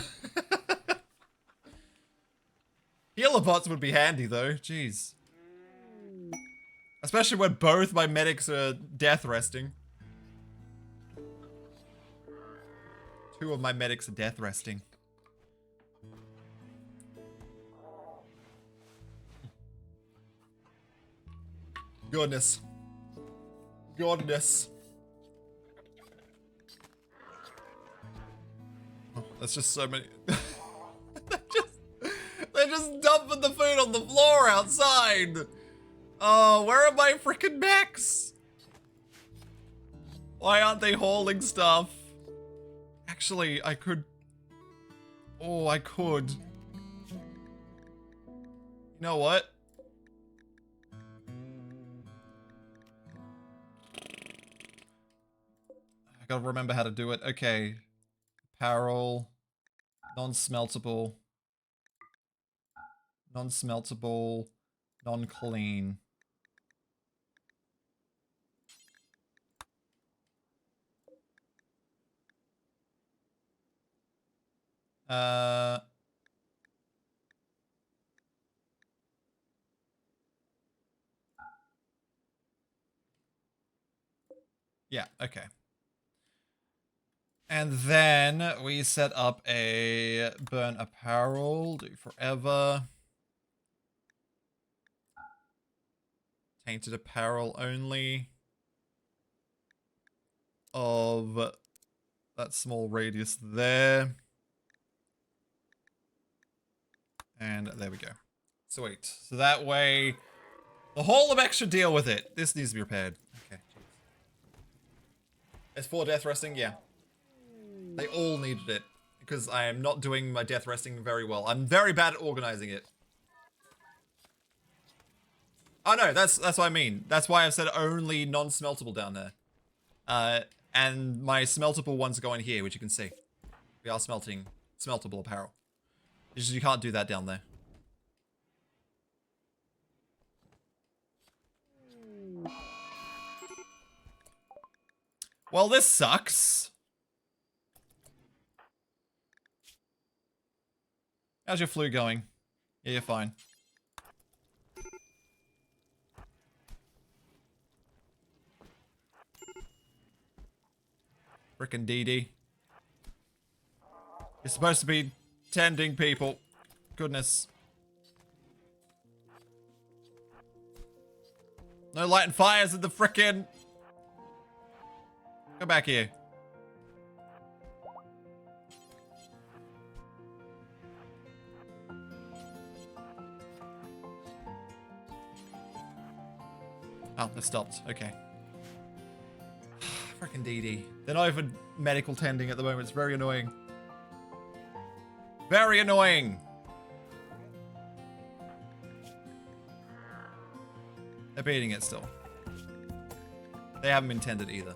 Healer bots would be handy, though. Jeez. Especially when both my medics are death resting. 2 of my medics are death resting. Goodness. Goodness. Oh, that's just so many. They're just dumping the food on the floor outside. Oh, where are my freaking mechs? Why aren't they hauling stuff? Actually, I could... Oh, I could. You know what? I gotta remember how to do it. Okay. Apparel. Non-smeltable. Non-smeltable. Non-clean. Yeah, okay. And then we set up a burn apparel, do forever. Tainted apparel only. Of that small radius there. And there we go. Sweet. So that way, the whole of extra deal with it. This needs to be repaired. Okay. It's 4 death resting? Yeah. They all needed it. Because I am not doing my death resting very well. I'm very bad at organizing it. Oh no, that's what I mean. That's why I've said only non-smeltable down there. and my smeltable ones go in here, which you can see. We are smelting smeltable apparel. It's just you can't do that down there. Well, this sucks. How's your flu going? Yeah, you're fine. Frickin' DD. You're supposed to be tending people. Goodness. No lighting fires in the frickin'... Go back here. Oh, they stopped. Okay. Frickin' DD. They're not even medical tending at the moment. It's very annoying. Very annoying. They're beating it still. They haven't been tended either.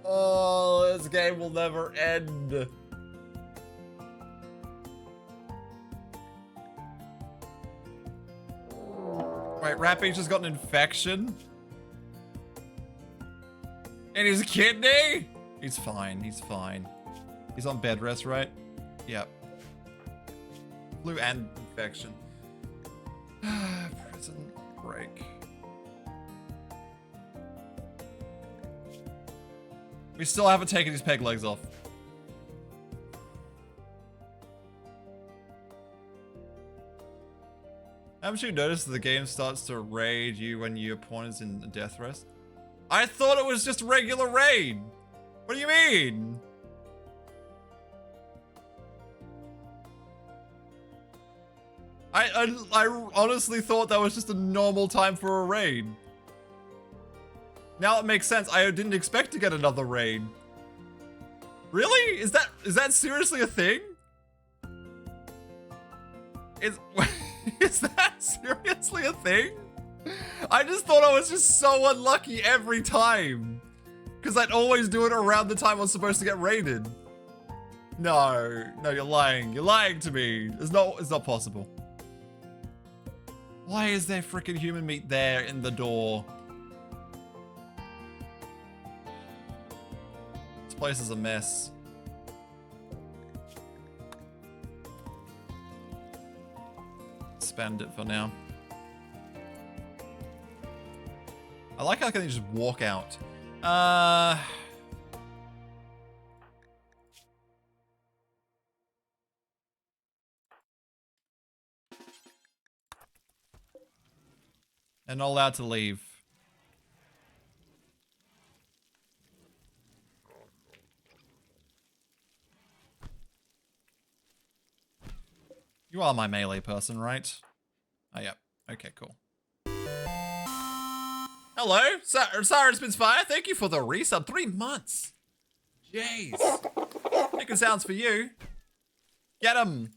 Oh, this game will never end. Wait, Rappy just got an infection? In his kidney? He's fine, he's fine. He's on bed rest, right? Yep. Flu and infection. Prison break. We still haven't taken his peg legs off. Haven't you noticed that the game starts to raid you when your opponent's in death rest? I thought it was just regular raid. What do you mean? I honestly thought that was just a normal time for a raid. Now it makes sense. I didn't expect to get another raid. Really? Is that seriously a thing? Is that seriously a thing? I just thought I was just so unlucky every time. Because I'd always do it around the time I was supposed to get raided. No, you're lying. You're lying to me. It's not possible. Why is there freaking human meat there in the door? This place is a mess. Spend it for now. I like how I can just walk out. And not allowed to leave. You are my melee person, right? Oh, yep. Okay, cool. Hello, Siren Spins Fire. Thank you for the resub. 3 months. Jeez. Making sounds for you. Get them.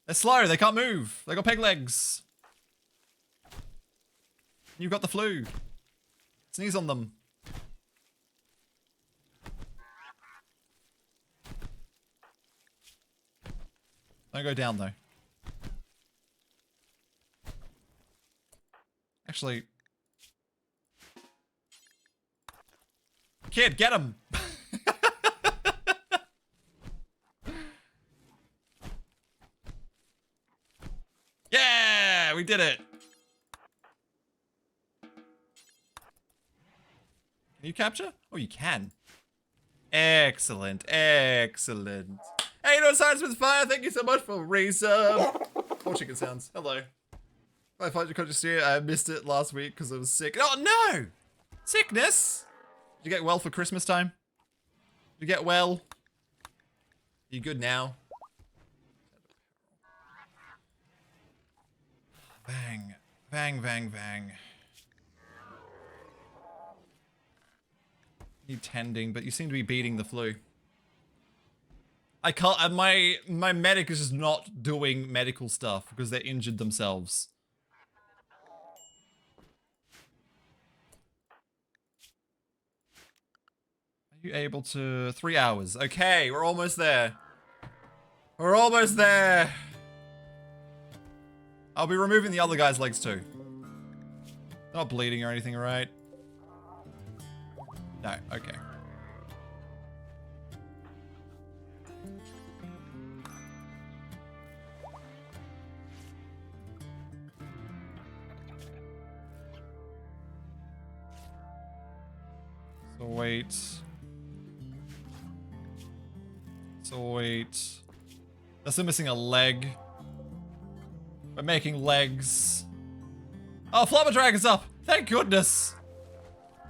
They're slow. They can't move. They got peg legs. You've got the flu. Sneeze on them. Don't go down, though. Actually... Kid, get him! Yeah! We did it! Can you capture? Oh, you can. Excellent, excellent. Hey, you know, Science with Fire, thank you so much for resub. More chicken sounds. Hello. I thought you could just see it. I missed it last week because I was sick. Oh, no! Sickness? Did you get well for Christmas time? Did you get well? Are you good now? Bang. Bang, bang, bang. Need tending, but you seem to be beating the flu. I can't, my medic is just not doing medical stuff because they injured themselves. you able to... 3 hours. Okay, we're almost there. We're almost there. I'll be removing the other guy's legs too. Not bleeding or anything, right? No, okay. So wait. They're still missing a leg. We're making legs. Oh, Flubber Dragon's up! Thank goodness!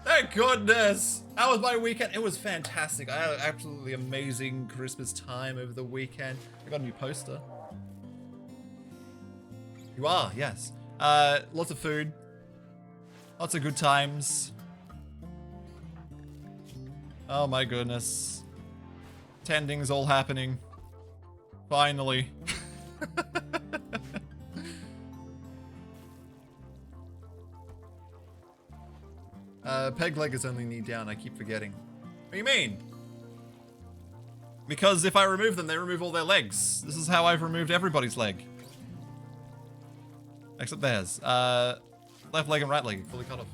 Thank goodness! How was my weekend? It was fantastic. I had an absolutely amazing Christmas time over the weekend. I got a new poster. You are, yes. Lots of food. Lots of good times. Oh my goodness. Tending's all happening. Finally. Peg leg is only knee down, I keep forgetting. What do you mean? Because if I remove them, they remove all their legs. This is how I've removed everybody's leg. Except theirs. Left leg and right leg, fully cut off.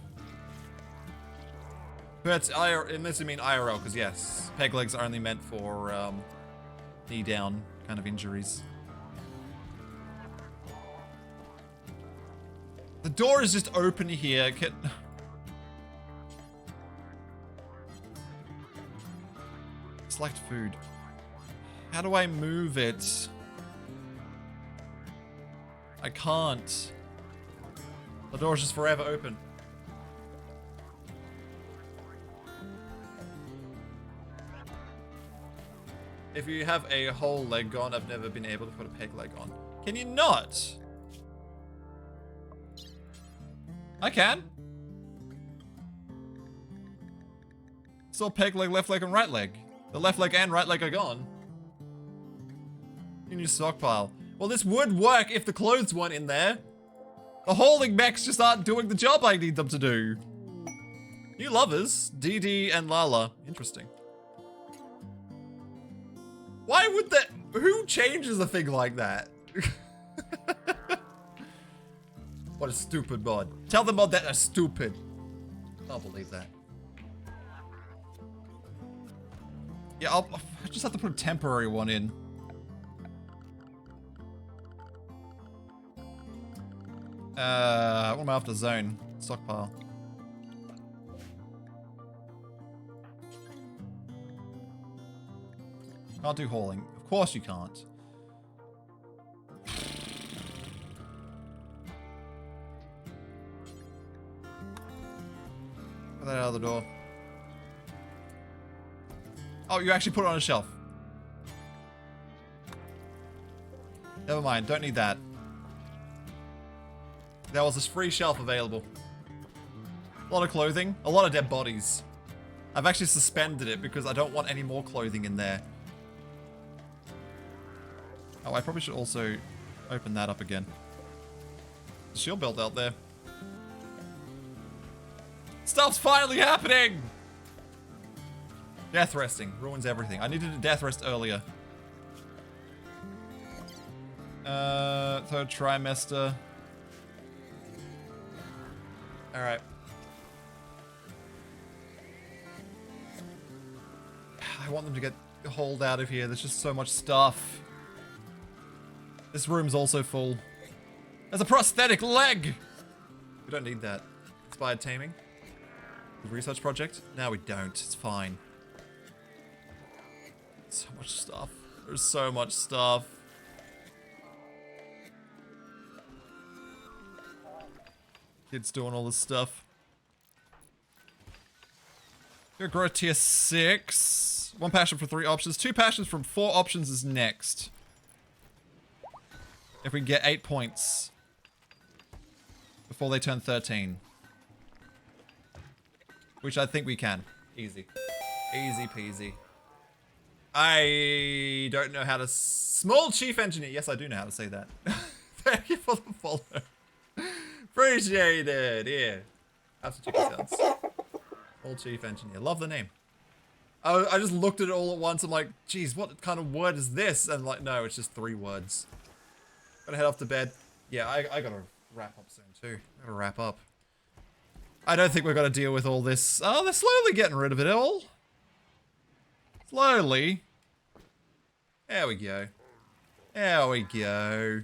But unless you mean IRL, because yes, peg legs are only meant for knee down kind of injuries. The door is just open here. Select food. How do I move it? I can't. The door's just forever open. If you have a whole leg on, I've never been able to put a peg leg on. Can you not? I can. Still peg leg, left leg, and right leg. The left leg and right leg are gone. In your stockpile. Well, this would work if the clothes weren't in there. The holding mechs just aren't doing the job I need them to do. New lovers, DD and Lala. Interesting. Why would that? Who changes a thing like that? What a stupid mod. Tell the mod that they're stupid. Can't believe that. Yeah, I just have to put a temporary one in. What am I after? Zone. Stockpile. Can't do hauling. Of course you can't. Get that out of the door. Oh, you actually put it on a shelf. Never mind, don't need that. There was this free shelf available. A lot of clothing, a lot of dead bodies. I've actually suspended it because I don't want any more clothing in there. Oh, I probably should also open that up again. The shield belt out there. Stuff's finally happening! Death resting ruins everything. I needed a death rest earlier. Third trimester. Alright. I want them to get hauled out of here. There's just so much stuff. This room's also full. There's a prosthetic leg! We don't need that. Inspired taming. The research project? No, we don't. It's fine. So much stuff. There's so much stuff. Kids doing all this stuff. Your growth tier 6. 1 passion for 3 options. 2 passions from 4 options is next. If we can get 8 points before they turn 13. Which I think we can. Easy. Easy peasy. I don't know how to... Small chief engineer. Yes, I do know how to say that. Thank you for the follow. Appreciate it. Yeah. Have some chicken sounds. Small chief engineer. Love the name. I just looked at it all at once. I'm like, geez, what kind of word is this? And like, no, it's just 3 words. Gotta head off to bed. Yeah, I gotta wrap up soon too. Gotta wrap up. I don't think we're gonna deal with all this. Oh, they're slowly getting rid of it all. Slowly. There we go. There we go.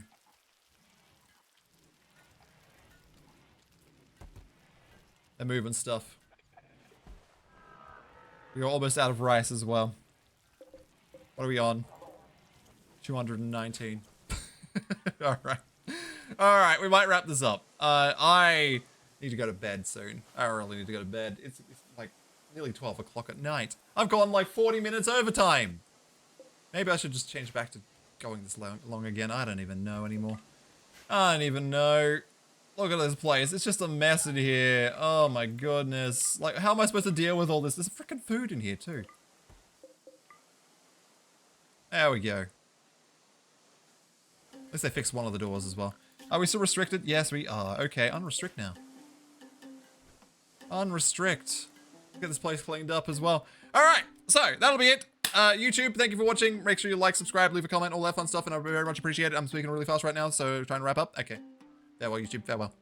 They're moving stuff. We're almost out of rice as well. What are we on? 219. Alright. Alright, we might wrap this up. I need to go to bed soon. I really need to go to bed. It's like nearly 12 o'clock at night. I've gone like 40 minutes overtime. Maybe I should just change back to going this long again. I don't even know anymore. I don't even know. Look at this place. It's just a mess in here. Oh my goodness. Like, how am I supposed to deal with all this? There's freaking food in here too. There we go. At least they fixed one of the doors as well. Are we still restricted? Yes, we are. Okay, unrestrict now. Unrestrict. Get this place cleaned up as well. Alright, so that'll be it. YouTube, thank you for watching. Make sure you like, subscribe, leave a comment, all that fun stuff, and I very much appreciate it. I'm speaking really fast right now, so trying to wrap up. Okay. Farewell, YouTube. Farewell.